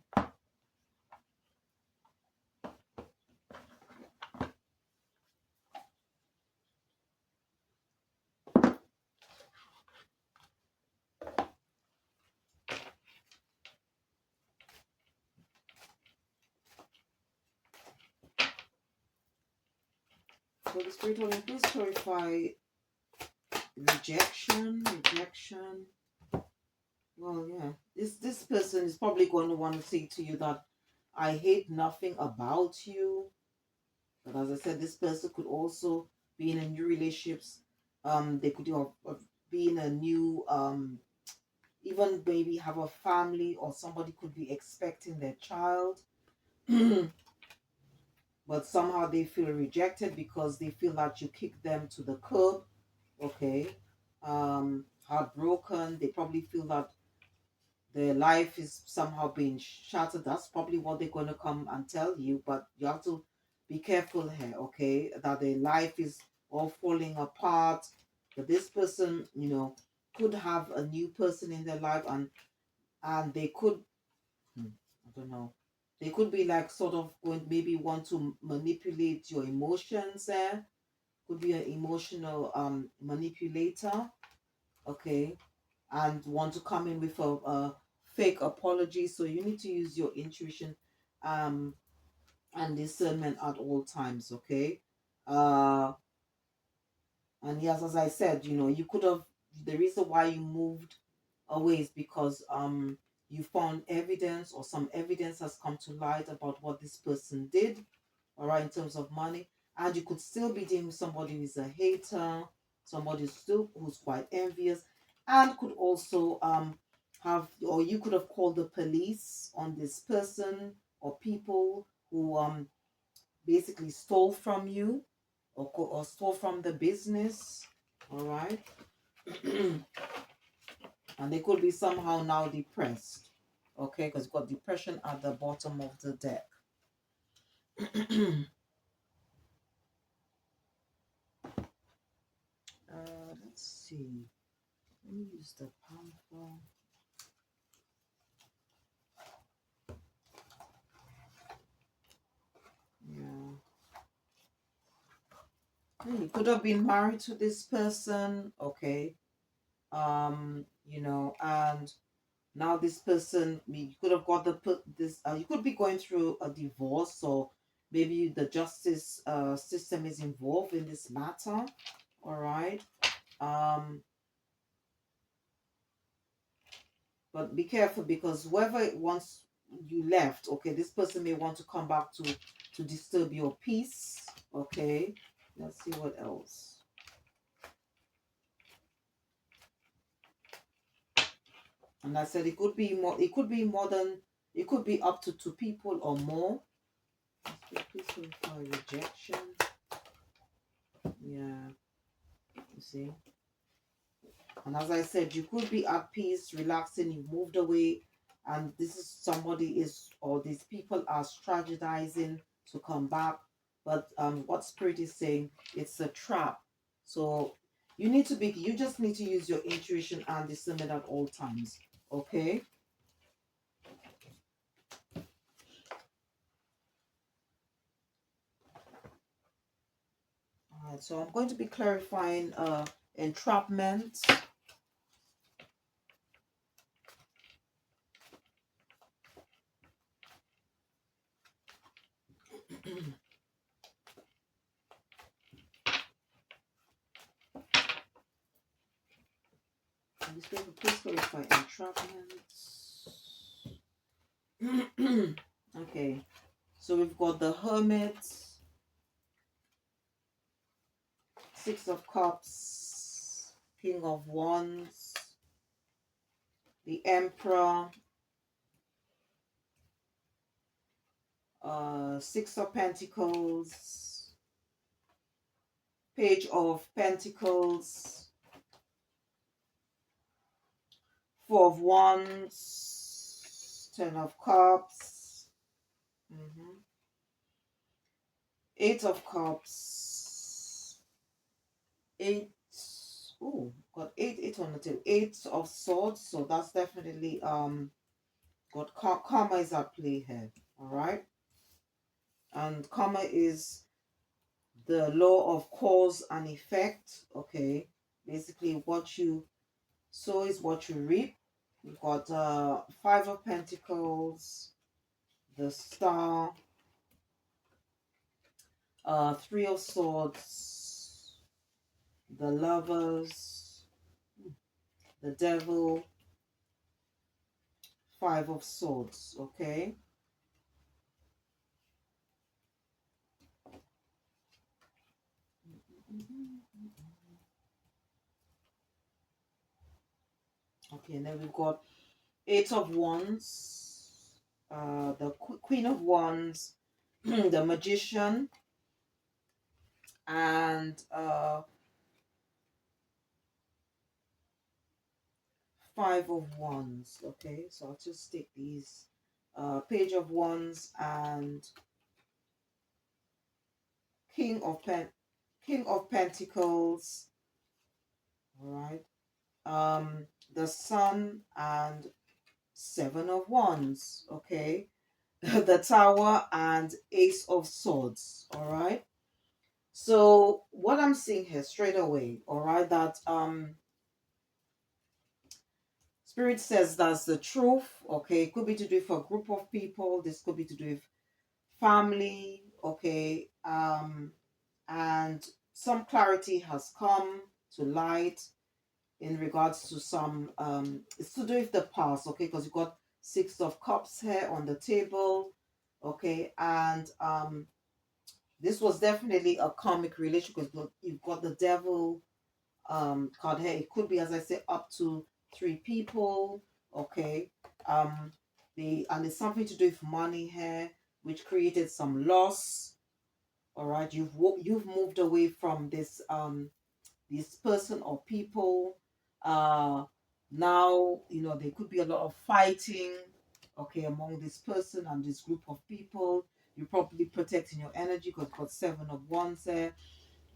A: So the Spirit only please clarify rejection. Well, yeah. This person is probably going to want to say to you that I hate nothing about you. But as I said, this person could also be in a new relationships. They could be in a new even maybe have a family, or somebody could be expecting their child. But somehow they feel rejected because they feel that you kick them to the curb. Okay. Heartbroken. They probably feel that their life is somehow being shattered. That's probably what they're going to come and tell you, but you have to be careful here, okay? That their life is all falling apart. But this person, could have a new person in their life, and they could, I don't know, they could be like sort of going, maybe want to manipulate your emotions there. Could be an emotional manipulator, okay, and want to come in with a fake apology. So you need to use your intuition um and discernment at all times, okay. uh and yes, as I said, you could have, the reason why you moved away is because you found evidence, or some evidence has come to light about what this person did, all right, in terms of money. And you could still be dealing with somebody who's a hater, somebody still who's quite envious, and could also have, or you could have called the police on this person, or people who basically stole from you, or stole from the business, all right. And they could be somehow now depressed, okay, because you've got depression at the bottom of the deck. Let's see. Let me use the pamphlet. Yeah. You could have been married to this person, okay. And now this person, you could have got this. You could be going through a divorce, or maybe the justice system is involved in this matter. All right. Um, but be careful, because whoever once you left, okay, this person may want to come back to disturb your peace. Okay. Let's see what else. And I said it could be more. It could be more than. It could be up to 2 people or more. Please clarify rejection. Yeah, you see. And as I said, you could be at peace, relaxing. You moved away, and this is somebody is, or these people are strategizing to come back. But what Spirit is saying, it's a trap. So you just need to use your intuition and discernment at all times. Okay. All right. So I'm going to be clarifying entrapment. Please clarify entrapment. Okay. So we've got the Hermit, Six of Cups, King of Wands, the Emperor, Six of Pentacles, Page of Pentacles, Four of Wands, Ten of Cups, Eight of Cups, Eight. Oh, got eight on the table. Eight of Swords. So that's definitely got karma is at play here. All right, and karma is the law of cause and effect. Okay, basically what you sow is what you reap. You've got Five of Pentacles, the Star, Three of Swords, the Lovers, the Devil, Five of Swords, okay? Okay, and then we've got Eight of Wands, the Queen of Wands, the Magician, and Five of Wands. Okay, so I'll just take these. Page of Wands and King of Pentacles. All right. The Sun and Seven of Wands. Okay. The Tower and Ace of Swords. All right. So what I'm seeing here straight away, all right, that Spirit says that's the truth. Okay, it could be to do with a group of people. This could be to do with family. Okay, and some clarity has come to light in regards to some it's to do with the past. Okay, because you got Six of Cups here on the table. Okay, and this was definitely a karmic relation because you've got the Devil card here. It could be, as I said, up to three people. Okay, and it's something to do with money here, which created some loss. All right, you've moved away from this person or people. Now there could be a lot of fighting. Okay, among this person and this group of people. You're probably protecting your energy because you've got Seven of Wands there,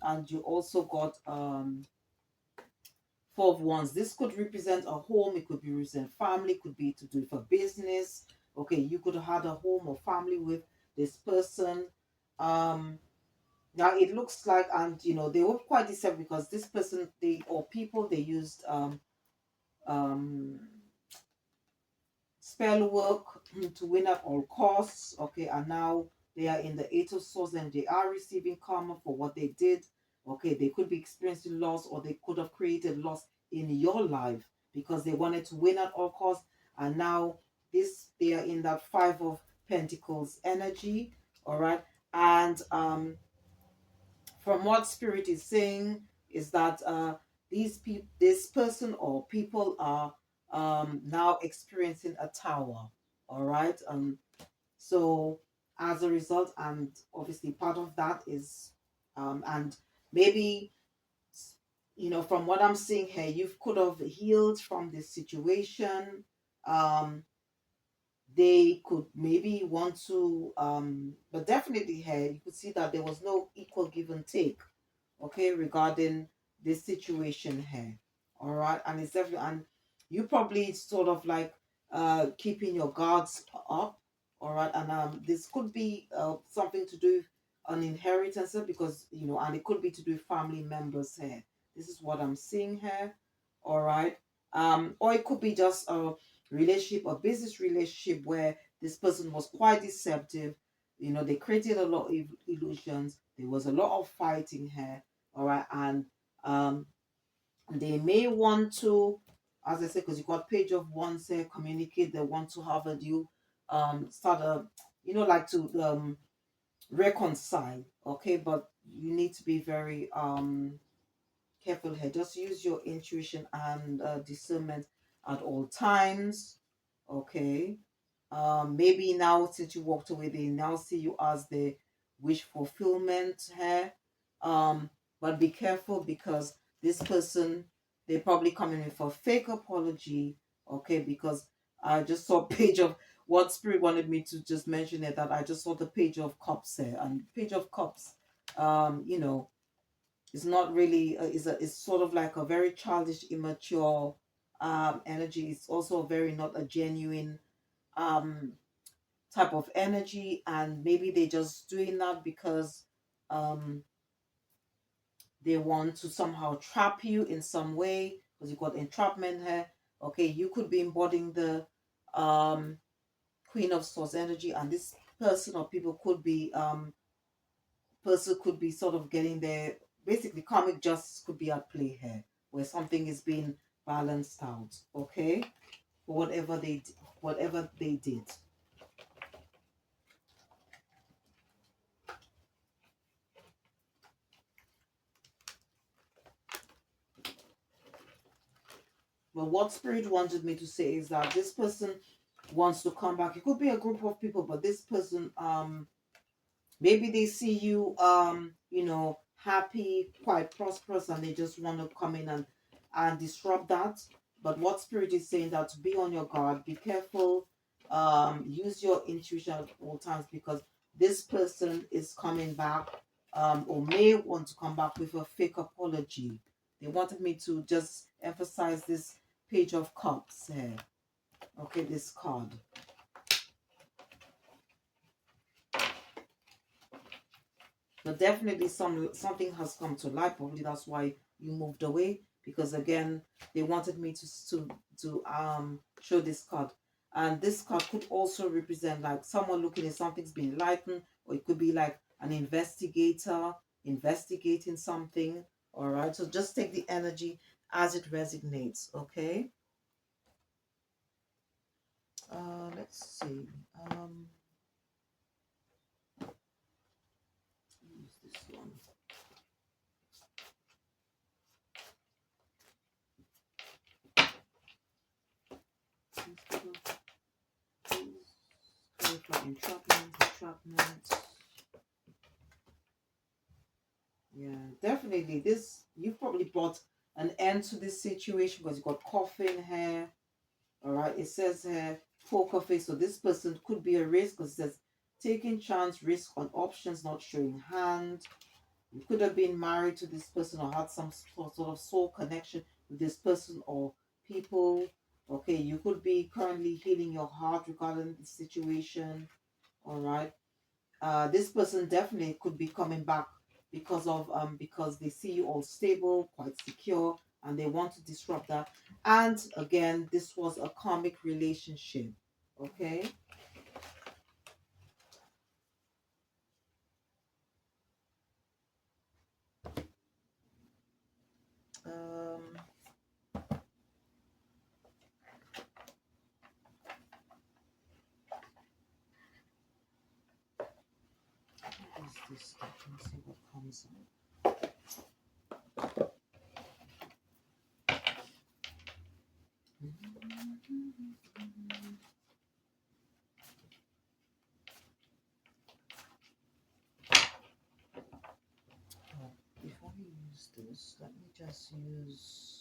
A: and you also got Four of Wands. This could represent a home. It could be represent family. It could be to do for business. Okay, you could have had a home or family with this person. Um, Now it looks like, and they were quite deceptive because this person, they or people, they used um spell work to win at all costs. Okay, and now they are in the Eight of Swords and they are receiving karma for what they did. Okay, they could be experiencing loss or they could have created loss in your life because they wanted to win at all costs. And now they are in that Five of Pentacles energy. All right, and from what Spirit is saying is that this person or people are now experiencing a tower. All right. So as a result, and obviously part of that is and maybe from what I'm seeing here, you could have healed from this situation. Um, they could maybe want to but definitely here you could see that there was no equal give and take, okay, regarding this situation here. All right, and it's definitely, and you probably sort of like keeping your guards up. All right, and this could be something to do with an inheritance because and it could be to do with family members here. This is what I'm seeing here. All right, or it could be just a relationship, a business relationship where this person was quite deceptive. They created a lot of illusions. There was a lot of fighting here. All right, and they may want to, as I said, because you got Page of Wands here, communicate. They want to have a deal, start a, like to reconcile. Okay, but you need to be very careful here. Just use your intuition and discernment at all times. Okay. Maybe now since you walked away, they now see you as the wish fulfillment here. But be careful because this person, they probably coming in for fake apology. Okay, because I just saw a page of what Spirit wanted me to just mention it, that I just saw the Page of Cups here, and Page of Cups, you know, it's not really it's sort of like a very childish, immature energy. It's also very not a genuine um type of energy, and maybe they're just doing that because um they want to somehow trap you in some way because you got entrapment here. Okay, you could be embodying the um Queen of Swords energy, and this person or people could be person could be sort of getting their, basically karmic justice could be at play here, where something is being balanced out, okay, for whatever they did. But what spirit wanted me to say is that this person wants to come back. It could be a group of people, but this person, maybe they see you, happy, quite prosperous, and they just want to come in and disrupt that. But what spirit is saying that to be on your guard, be careful, use your intuition at all times, because this person is coming back, or may want to come back with a fake apology. They wanted me to just emphasize this Page of Cups here. Okay, this card. But definitely something has come to light. Probably that's why you moved away, because again they wanted me to show this card. And this card could also represent like someone looking at something's being enlightened, or it could be like an investigator investigating something. All right, so just take the energy as it resonates. Okay, let's see. Use this one. Entrapment. Yeah, definitely. This, you've probably brought an end to this situation because you got coughing here. All right, it says here poker face. So this person could be a risk, because it says taking chance, risk on options, not showing hand. You could have been married to this person or had some sort of soul connection with this person or people. Okay, you could be currently healing your heart regarding the situation. All right, this person definitely could be coming back because they see you all stable, quite secure, and they want to disrupt that. And again, this was a karmic relationship. Okay. Um, what is this stuff? Let's see what comes up. Oh, before we use this, let me just use.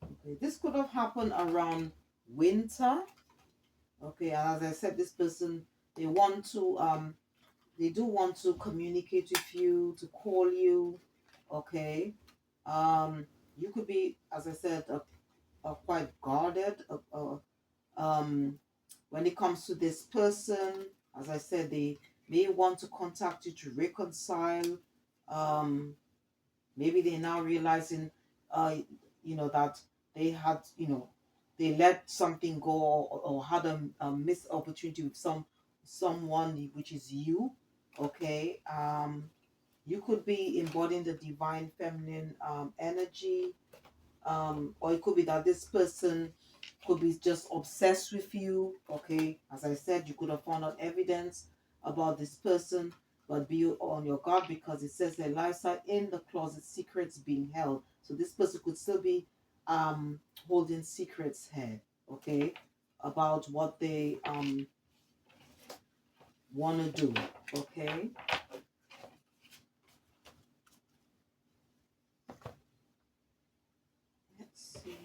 A: Okay, this could have happened around winter. Okay, and as I said, this person, they want to they do want to communicate with you, to call you. Okay, you could be, as I said, quite guarded. When it comes to this person, as I said, they may want to contact you to reconcile. Um, Maybe they're now realizing, that they had, they let something go, or had a missed opportunity with someone, which is you. Okay. You could be embodying the divine feminine energy, or it could be that this person could be just obsessed with you. Okay, as I said, you could have found out evidence about this person, but be on your guard, because it says their lifestyle in the closet, secrets being held. So this person could still be holding secrets here. Okay, about what they want to do. Okay. Let's see.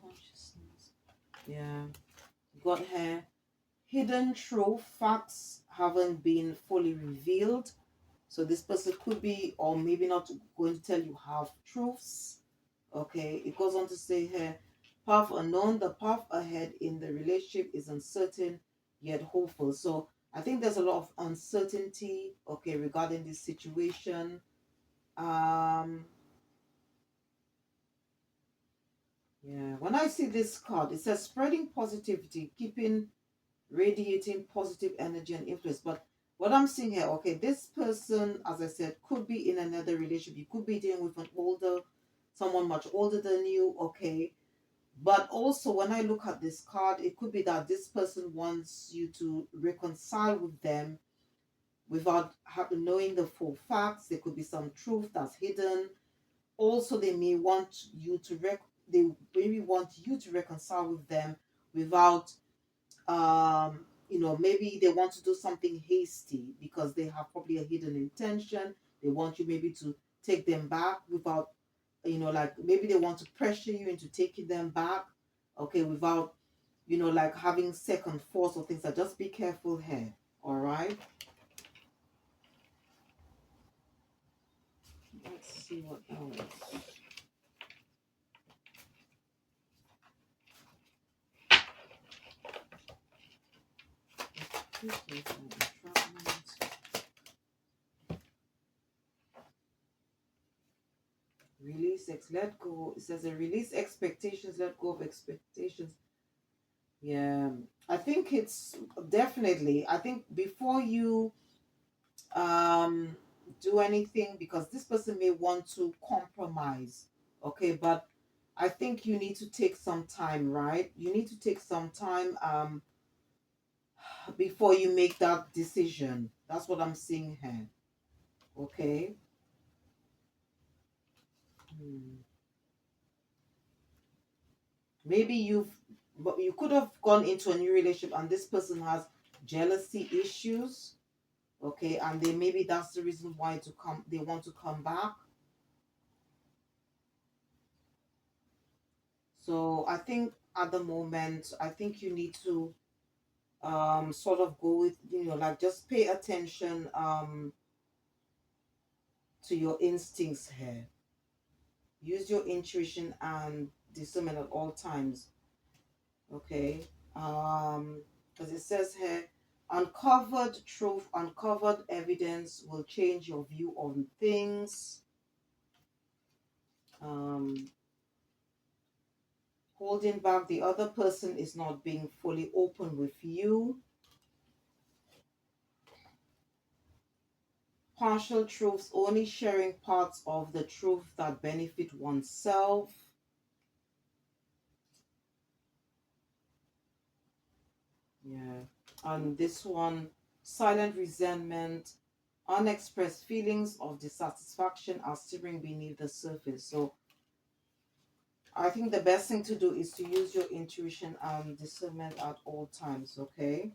A: Consciousness. Yeah. Got here. Hidden truth, facts haven't been fully revealed. So this person could be, or maybe not, going to tell you half truths. Okay. It goes on to say here, path unknown, the path ahead in the relationship is uncertain yet hopeful. So I think there's a lot of uncertainty, okay, regarding this situation. Um, yeah, when I see this card, it says spreading positivity, keeping radiating positive energy and influence. But what I'm seeing here, okay, this person, as I said, could be in another relationship. You could be dealing with someone much older than you, okay. But also, when I look at this card, it could be that this person wants you to reconcile with them without knowing the full facts. There could be some truth that's hidden. Also, they may want you to they maybe want you to reconcile with them without maybe they want to do something hasty because they have probably a hidden intention. They want you maybe to take them back without, like maybe they want to pressure you into taking them back, okay, without, like having second thoughts or things. That just be careful here. All right. Let's see what else. Let go. It says a release expectations, let go of expectations. Yeah, I think it's definitely, I think before you um do anything, because this person may want to compromise, okay, but I think you need to take some time, right? You need to take some time before you make that decision. That's what I'm seeing here. Okay. Hmm. Maybe but you could have gone into a new relationship and this person has jealousy issues, okay, and they maybe that's the reason why they want to come back. So I think at the moment, I think you need to sort of go with, like just pay attention to your instincts here. Use your intuition and discernment at all times. Okay. Because it says here, uncovered truth, uncovered evidence will change your view on things. Um, holding back, the other person is not being fully open with you. Partial truths, only sharing parts of the truth that benefit oneself. Yeah. And this one, silent resentment, unexpressed feelings of dissatisfaction are simmering beneath the surface. So I think the best thing to do is to use your intuition and discernment at all times, okay?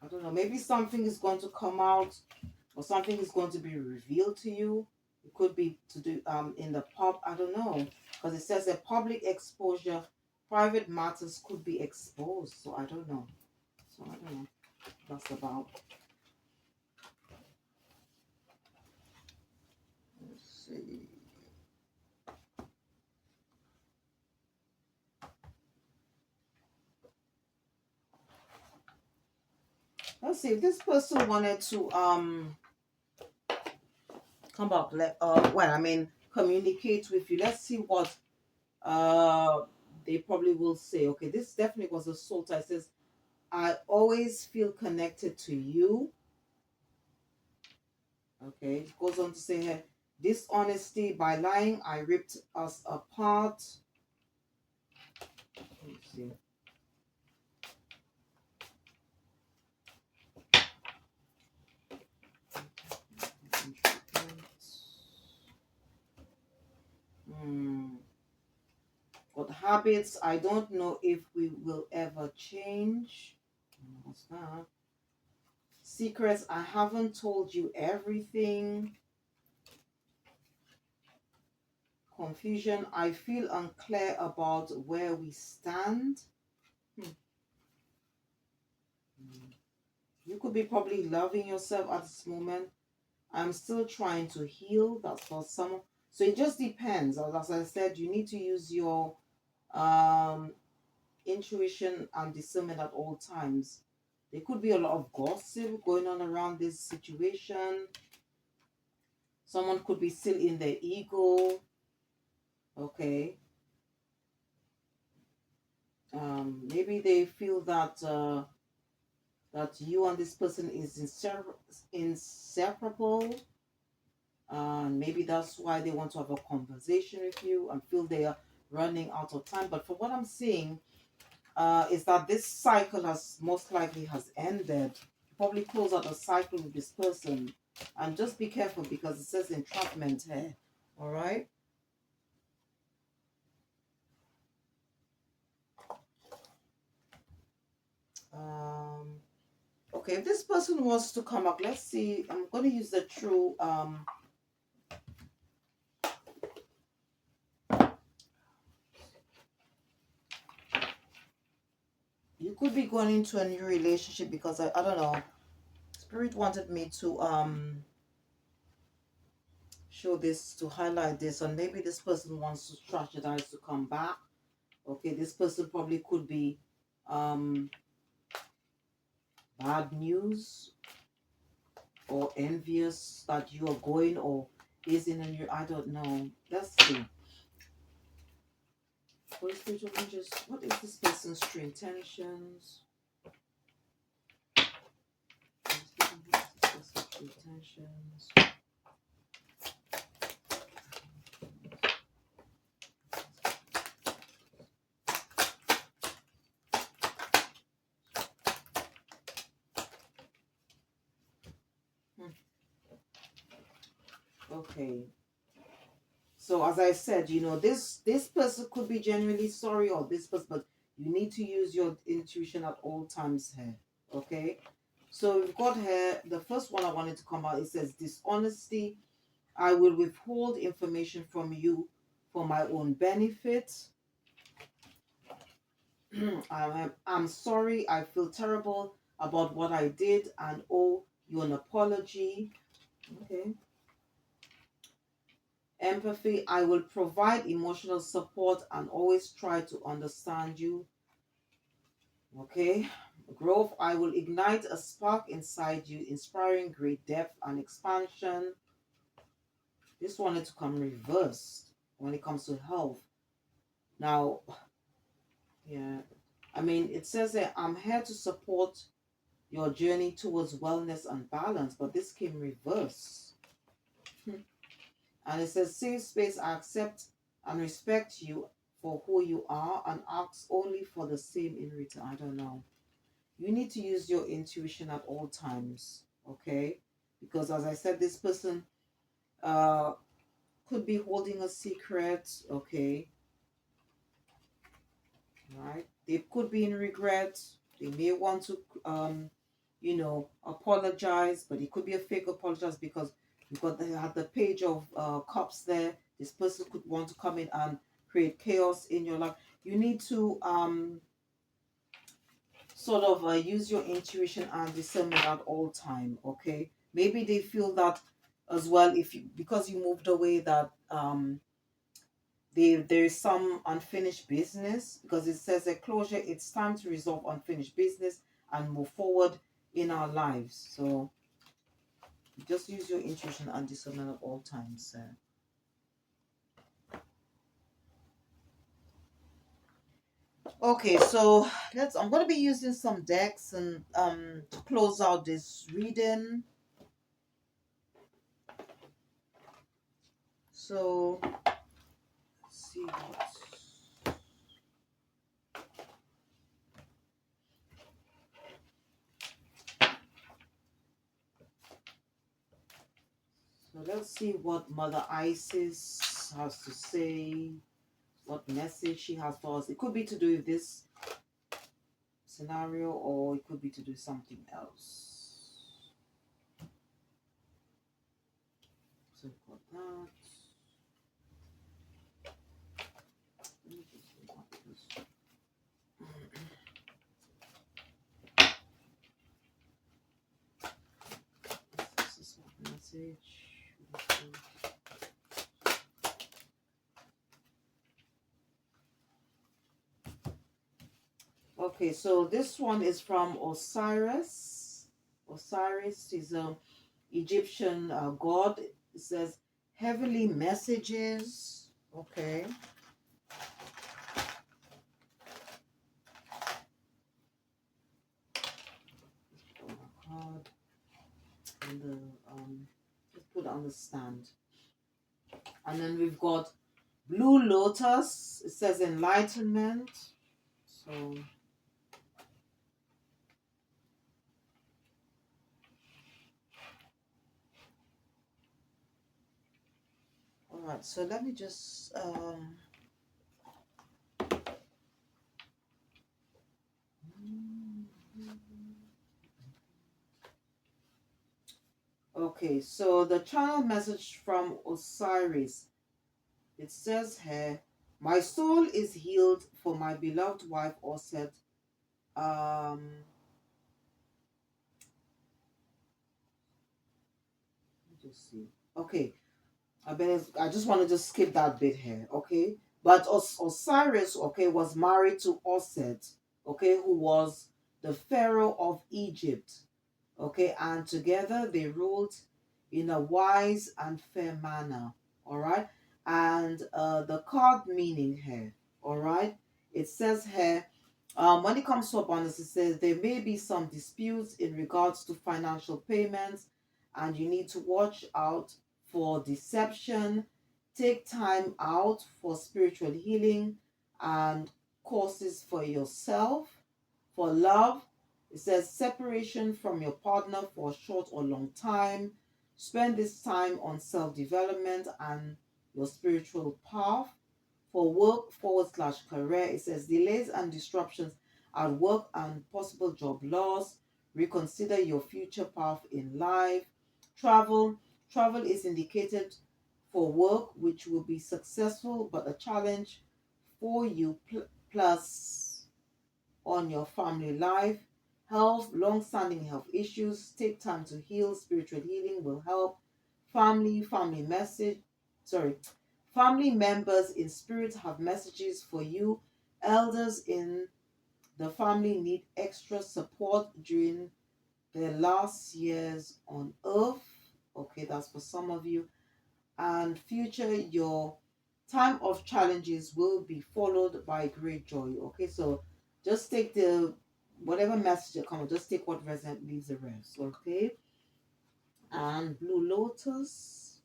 A: I don't know, maybe something is going to come out or something is going to be revealed to you. It could be to do in the pub, I don't know, because it says a public exposure, private matters could be exposed. So I don't know. So I don't know. That's about. Let's see. Let's see if this person wanted to come up. Well, I mean, communicate with you. Let's see what uh they probably will say. Okay, this definitely was a soul tie. It says, I always feel connected to you. Okay, it goes on to say here, dishonesty, by lying, I ripped us apart. Let's see. Hmm. Got habits, I don't know if we will ever change. What's that? Secrets, I haven't told you everything. Confusion. I feel unclear about where we stand. Hmm. You could be probably loving yourself at this moment. I'm still trying to heal. That's for some. So it just depends. As I said, you need to use your um, intuition and discernment at all times. There could be a lot of gossip going on around this situation. Someone could be still in their ego. Okay. Maybe they feel that that you and this person is inseparable. Maybe that's why they want to have a conversation with you and feel they are running out of time. But for what I'm seeing, is that this cycle has most likely has ended. Probably close out a cycle with this person, and just be careful because it says entrapment here. All right. Um. Okay, if this person wants to come up, let's see. I'm going to use the true. You could be going into a new relationship because I don't know. Spirit wanted me to show this, to highlight this, and maybe this person wants to strategize to come back. Okay, this person probably could be bad news or envious that you are going or is in a new, I don't know. Let's see. Holy Spirit, what is this person's true intentions? True intentions. Okay. So as I said, this person could be genuinely sorry, or this person, but you need to use your intuition at all times here. Okay. So we've got here the first one I wanted to come out. It says dishonesty. I will withhold information from you for my own benefit. I'm sorry. I feel terrible about what I did and owe you an apology. Okay. Empathy, I will provide emotional support and always try to understand you. Okay. Growth, I will ignite a spark inside you, inspiring great depth and expansion. This wanted to come reversed when it comes to health. Now, yeah, I mean, it says that I'm here to support your journey towards wellness and balance, but this came reverse. And it says, safe space, I accept and respect you for who you are and ask only for the same in return. I don't know. You need to use your intuition at all times, okay? Because as I said, this person uh could be holding a secret, okay? Right? They could be in regret. They may want to apologize, but it could be a fake apologize because they had the page of cups there. This person could want to come in and create chaos in your life. You need to sort of use your intuition and discernment at all time. Okay, maybe they feel that as well, if you, because you moved away, that there's some unfinished business, because it says a closure. It's time to resolve unfinished business and move forward in our lives. So just use your intuition and discernment at all times, sir. Okay, so I'm going to be using some decks and to close out this reading. So let's see what. So let's see what Mother Isis has to say, what message she has for us. It could be to do with this scenario, or it could be to do something else. So we've got that. message. Okay, so this one is from Osiris. Osiris is a Egyptian god. It says heavenly messages. Okay. Card and the let's put it on the stand. And then we've got Blue Lotus. It says enlightenment. So all right, so let me just okay, so the channel message from Osiris, it says here, my soul is healed for my beloved wife Osset. Let me just see. Okay, I just want to just skip that bit here, okay? But Osiris, okay, was married to Osset, okay, who was the pharaoh of Egypt, okay, and together they ruled in a wise and fair manner, all right? And the card meaning here, all right? It says here, when it comes to abundance, it says there may be some disputes in regards to financial payments, and you need to watch out for deception. Take time out for spiritual healing and courses for yourself. For love, it says separation from your partner for a short or long time. Spend this time on self development and your spiritual path. For work / career, it says delays and disruptions at work and possible job loss. Reconsider your future path in life. Travel. Travel is indicated for work which will be successful but a challenge for you plus on your family life. Health, long-standing health issues, take time to heal. Spiritual healing will help. Family message. Sorry, family members in spirit have messages for you. Elders in the family need extra support during their last years on earth. Okay, that's for some of you. And future, your time of challenges will be followed by great joy. Okay, so just take the whatever message that comes, just take what resonates, leaves the rest. Okay, and Blue Lotus.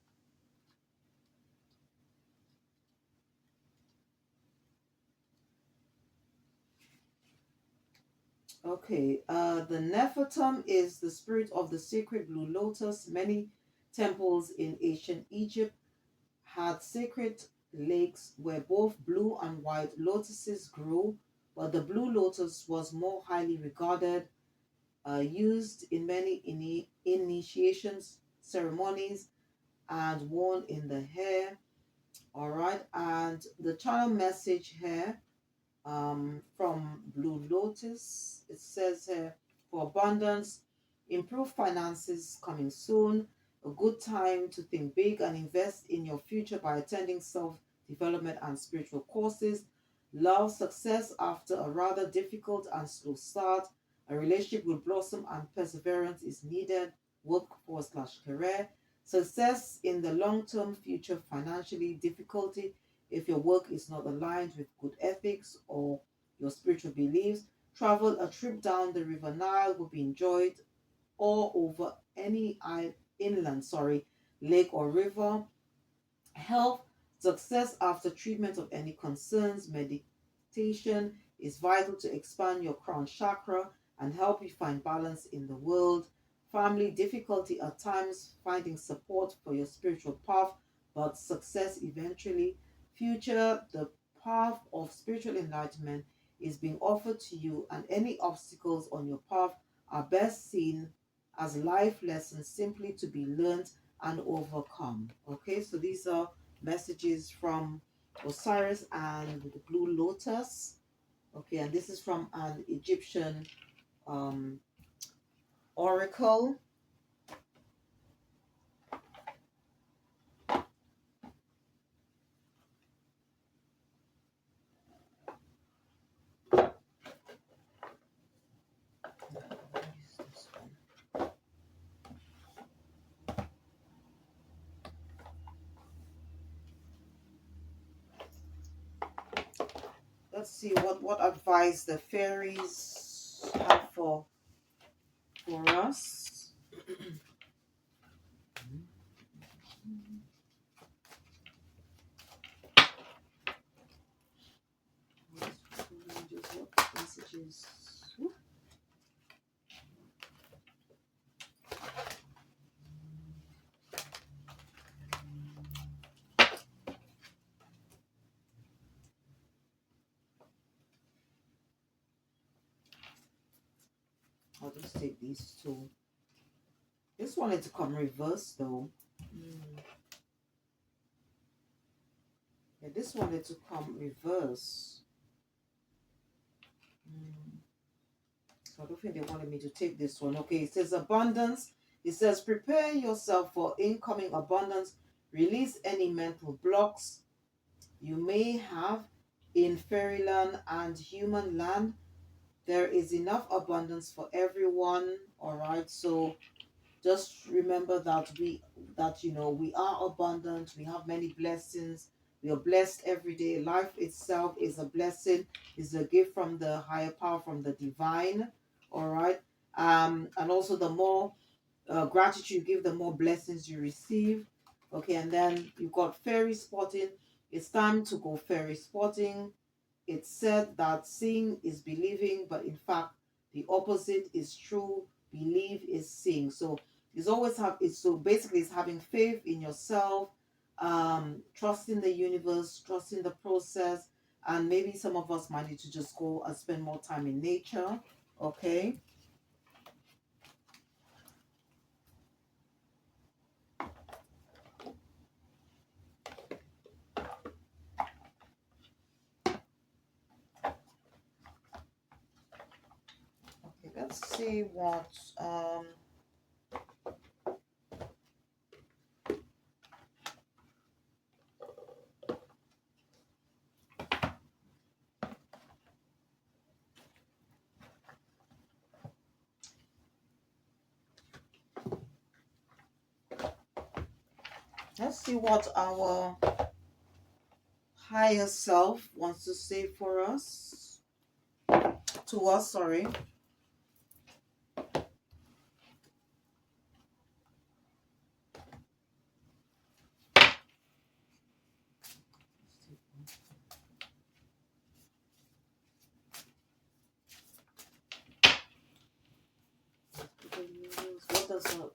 A: Okay, the Nefertum is the spirit of the sacred blue lotus. Many temples in ancient Egypt had sacred lakes where both blue and white lotuses grew, but the blue lotus was more highly regarded, used in many initiations ceremonies, and worn in the hair. All right, and the channel message here from Blue Lotus. It says here, for abundance, improve finances coming soon, a good time to think big and invest in your future by attending self-development and spiritual courses. Love, success after a rather difficult and slow start. A relationship will blossom and perseverance is needed. Workforce / career. Success in the long-term future financially. Difficulty if your work is not aligned with good ethics or your spiritual beliefs. Travel, a trip down the River Nile will be enjoyed or over any lake or river. Health, success after treatment of any concerns. Meditation is vital to expand your crown chakra and help you find balance in the world. Family, difficulty at times finding support for your spiritual path, but success eventually. Future, the path of spiritual enlightenment is being offered to you, and any obstacles on your path are best seen as life lessons simply to be learned and overcome. Okay, so these are messages from Osiris and the Blue Lotus. Okay, and this is from an Egyptian um, oracle. Let's see what advice the fairies have for us. What messages? I'll just take these two. This wanted to come reverse though. Yeah, this wanted to come reverse. So I don't think they wanted me to take this one. Okay, it says abundance. It says prepare yourself for incoming abundance. Release any mental blocks you may have in fairyland and human land. There is enough abundance for everyone. All right, so just remember that we are abundant. We have many blessings. We are blessed every day. Life itself is a blessing, is a gift from the higher power, from the divine. All right, and also the more gratitude you give, the more blessings you receive. Okay, and then you've got fairy spotting. It's time to go fairy spotting. It's said that seeing is believing, but in fact, the opposite is true. Believe is seeing. So it's having faith in yourself, trusting the universe, trusting the process, and maybe some of us might need to just go and spend more time in nature. Okay. Okay, let's see what our higher self wants to say for us, to us, sorry.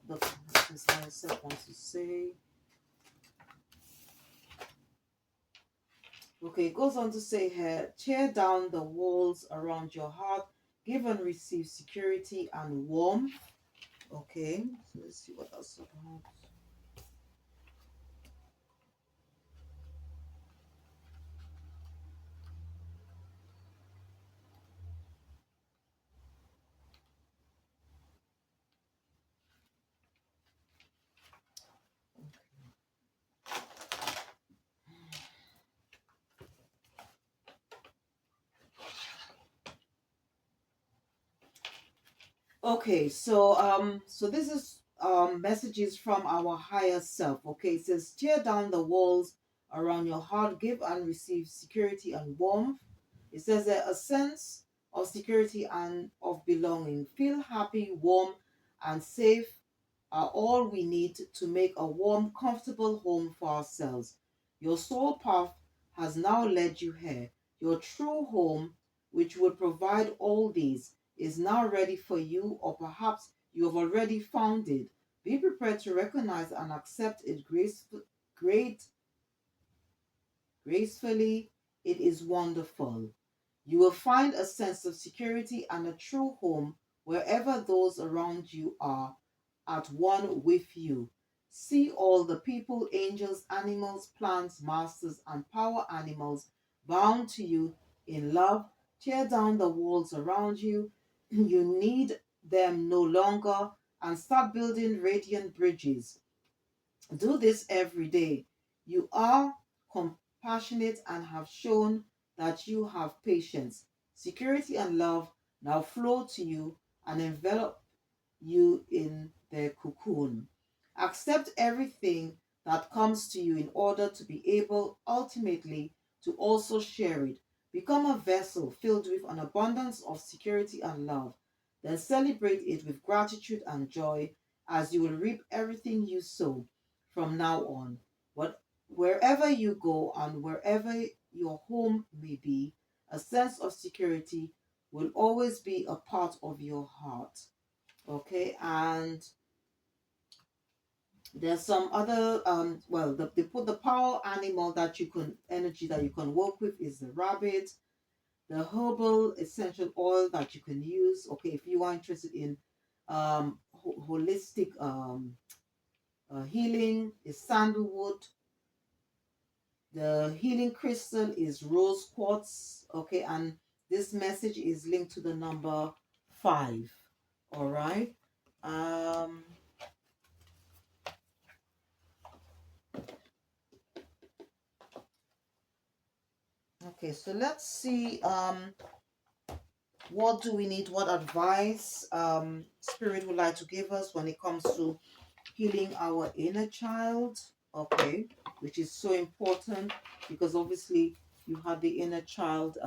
A: What does this higher self want to say? Okay, it goes on to say here, tear down the walls around your heart, give and receive security and warmth. Okay, so let's see what that's about. Okay, so this is messages from our higher self. Okay, it says tear down the walls around your heart, give and receive security and warmth. It says a sense of security and of belonging. Feel happy, warm, and safe are all we need to make a warm, comfortable home for ourselves. Your soul path has now led you here. Your true home, which will provide all these, is now ready for you, or perhaps you have already found it. Be prepared to recognize and accept it gracefully. It is wonderful. You will find a sense of security and a true home wherever those around you are at one with you. See all the people, angels, animals, plants, masters, and power animals bound to you in love. Tear down the walls around you. You need them no longer, and start building radiant bridges. Do this every day. You are compassionate and have shown that you have patience. Security and love now flow to you and envelop you in their cocoon. Accept everything that comes to you in order to be able ultimately to also share it. Become a vessel filled with an abundance of security and love. Then celebrate it with gratitude and joy, as you will reap everything you sow from now on. What, wherever you go and wherever your home may be, a sense of security will always be a part of your heart. Okay, and there's some other well, they put the power animal that you can energy that you can work with is the rabbit. The herbal essential oil that you can use, okay, if you are interested in holistic healing, is sandalwood. The healing crystal is rose quartz, okay, and this message is linked to the number 5. All right. um okay, so let's see, what do we need, what advice spirit would like to give us when it comes to healing our inner child. Okay, which is so important, because obviously you had the inner child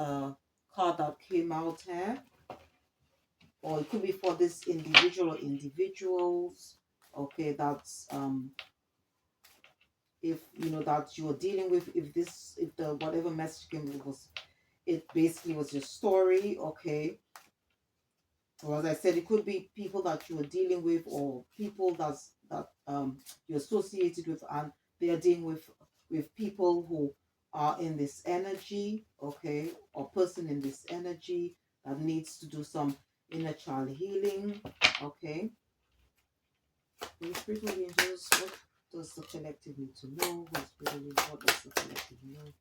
A: card that came out here, or it could be for this individual or individuals. Okay, that's if you know that you're dealing with, if the whatever message came with was, it basically was your story. Okay, or as I said, it could be people that you're dealing with, or people that you're associated with, and they are dealing with people who are in this energy, okay, or person in this energy that needs to do some inner child healing. Okay, the spiritual angels, what does the collective need to know? What does the collective know?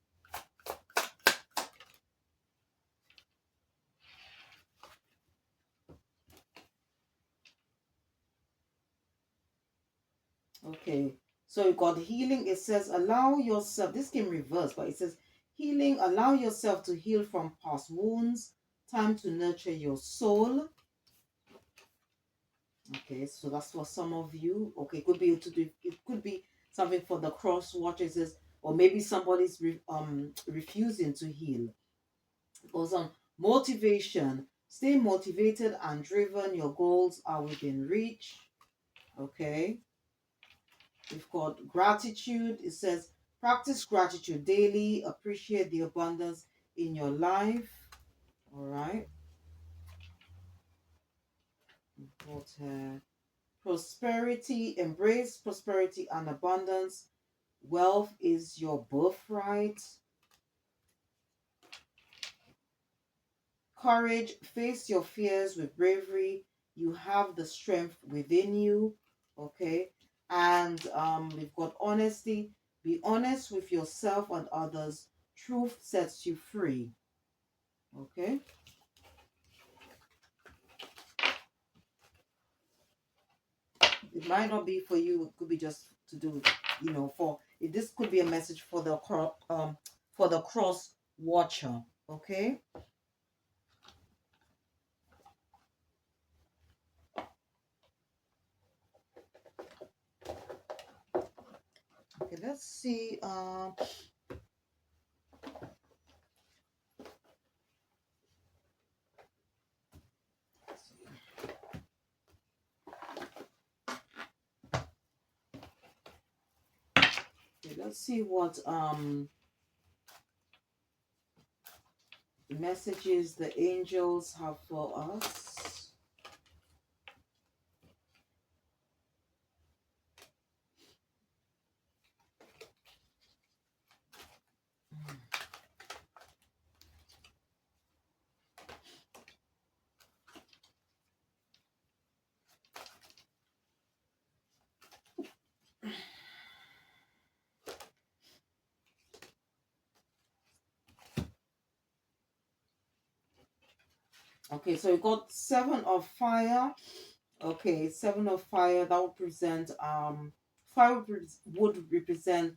A: Okay, so you got healing. It says, allow yourself, this came reversed, but it says, healing, allow yourself to heal from past wounds. Time to nurture your soul. Okay, so that's for some of you. Okay, it could be it could be something for the cross watchers, or maybe somebody's refusing to heal. It goes on, motivation. Stay motivated and driven. Your goals are within reach. Okay. We've got gratitude. It says, practice gratitude daily. Appreciate the abundance in your life. All right. We've got prosperity. Embrace prosperity and abundance. Wealth is your birthright. Courage. Face your fears with bravery. You have the strength within you. Okay. And we've got honesty. Be honest with yourself and others. Truth sets you free. Okay. It might not be for you. It could be just to do, for this could be a message for the cross watcher. Okay. Okay. Let's see. Okay, let's see what messages the angels have for us. Okay, so we got 7 of fire. Okay, 7 of fire, that would present fire would represent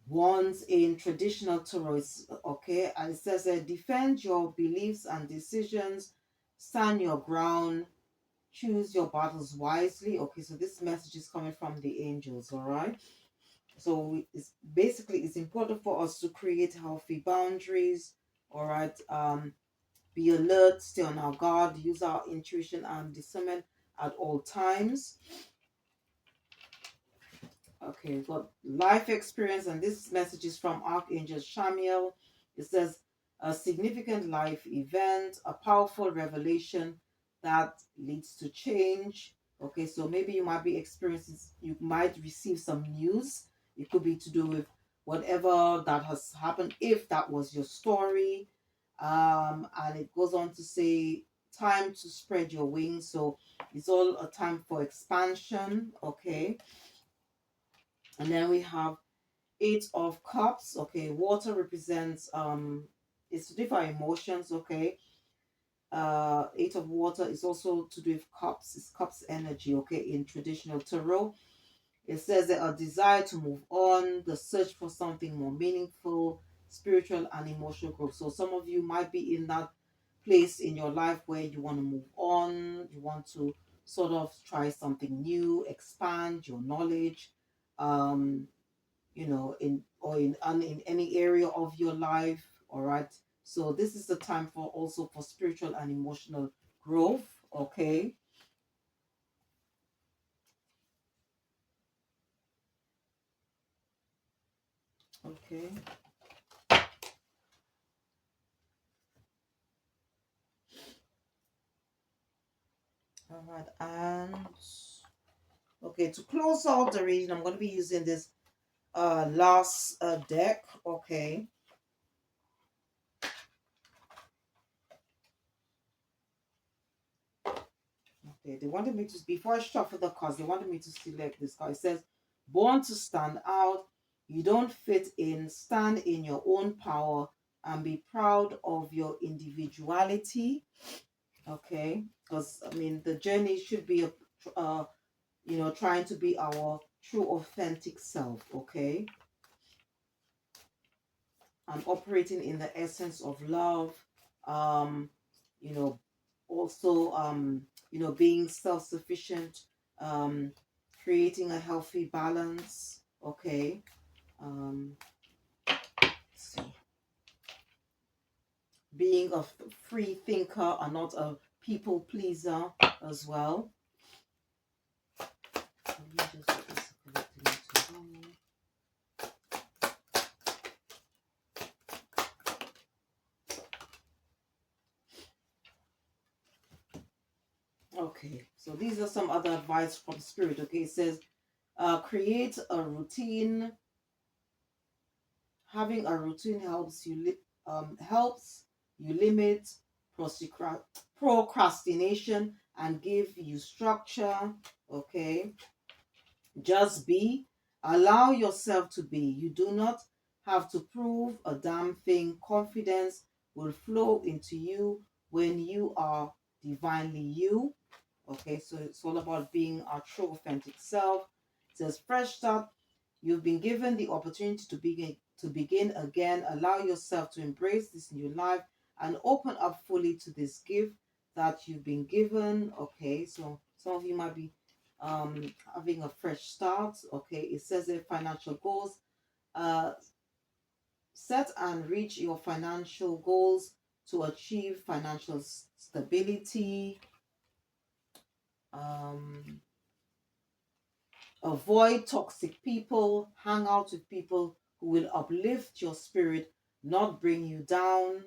A: ones in traditional Taurus. Okay, and it says defend your beliefs and decisions, stand your ground, choose your battles wisely. Okay, so this message is coming from the angels. All right, so it's basically, it's important for us to create healthy boundaries. All right. Be alert, stay on our guard, use our intuition and discernment at all times. Okay, we've got life experience, and this message is from Archangel Shamiel. It says, a significant life event, a powerful revelation that leads to change. Okay, so maybe you might be experiencing, you might receive some news. It could be to do with whatever that has happened, if that was your story. And it goes on to say, time to spread your wings. So it's all a time for expansion. Okay, and then we have Eight of Cups. Okay, water represents it's to do with our emotions. Okay, Eight of Water is also to do with cups. It's cups energy. Okay, in traditional tarot, it says that a desire to move on, the search for something more meaningful, spiritual and emotional growth. So some of you might be in that place in your life where you want to move on, you want to sort of try something new, expand your knowledge. Um, in or in any area of your life. All right, so this is the time for also for spiritual and emotional growth. Okay. Okay. All right, and okay, to close out the reading, I'm going to be using this last deck. Okay. Okay, they wanted me to, before I shuffle the cards, they wanted me to select this card. It says, born to stand out. You don't fit in. Stand in your own power and be proud of your individuality. Okay, because I mean, the journey should be trying to be our true authentic self. Okay, and operating in the essence of love. Um, you know, also being self-sufficient, um, creating a healthy balance. Okay. Um, let's see. Being a free thinker and not a people pleaser as well. Let me just get this collected into one. Okay, so these are some other advice from Spirit. Okay, it says, create a routine. Having a routine helps you limit procrastination and give you structure. Okay, just be. Allow yourself to be. You do not have to prove a damn thing. Confidence will flow into you when you are divinely you. Okay, so it's all about being our true authentic self. It says fresh start. You've been given the opportunity to begin again. Allow yourself to embrace this new life and open up fully to this gift that you've been given. Okay, so some of you might be having a fresh start. Okay, it says that financial goals. Uh, Set and reach your financial goals to achieve financial stability. Um, Avoid toxic people. Hang out with people who will uplift your spirit, not bring you down.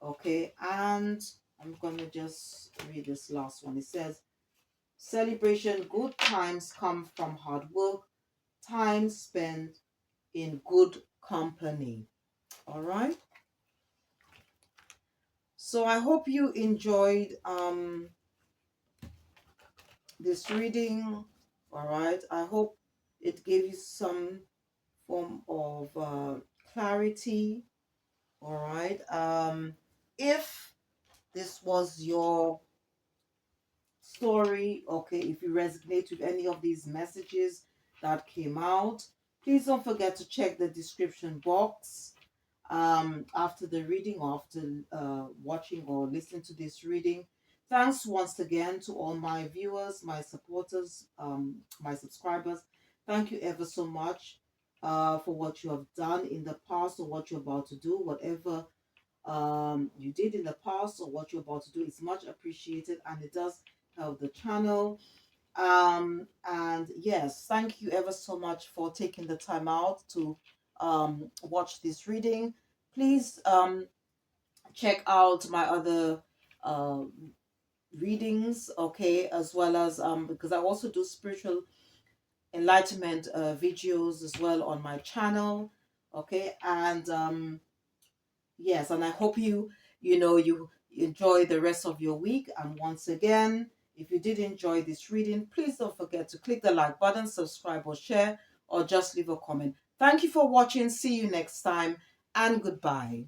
A: Okay, and I'm gonna just read this last one. It says, celebration. Good times come from hard work, time spent in good company. All right. So I hope you enjoyed this reading. All right. I hope it gave you some form of clarity. All right. If this was your story, okay, if you resonate with any of these messages that came out, please don't forget to check the description box after the reading or after watching or listening to this reading. Thanks once again to all my viewers, my supporters, my subscribers. Thank you ever so much for what you have done in the past or what you're about to do, whatever you did in the past or what you're about to do. It's much appreciated, and it does help the channel. And yes, thank you ever so much for taking the time out to watch this reading. Please check out my other uh, readings, okay, as well as because I also do spiritual enlightenment videos as well on my channel, okay. And yes, and I hope you enjoy the rest of your week. And once again, if you did enjoy this reading, please don't forget to click the like button, subscribe or share, or just leave a comment. Thank you for watching. See you next time, and goodbye.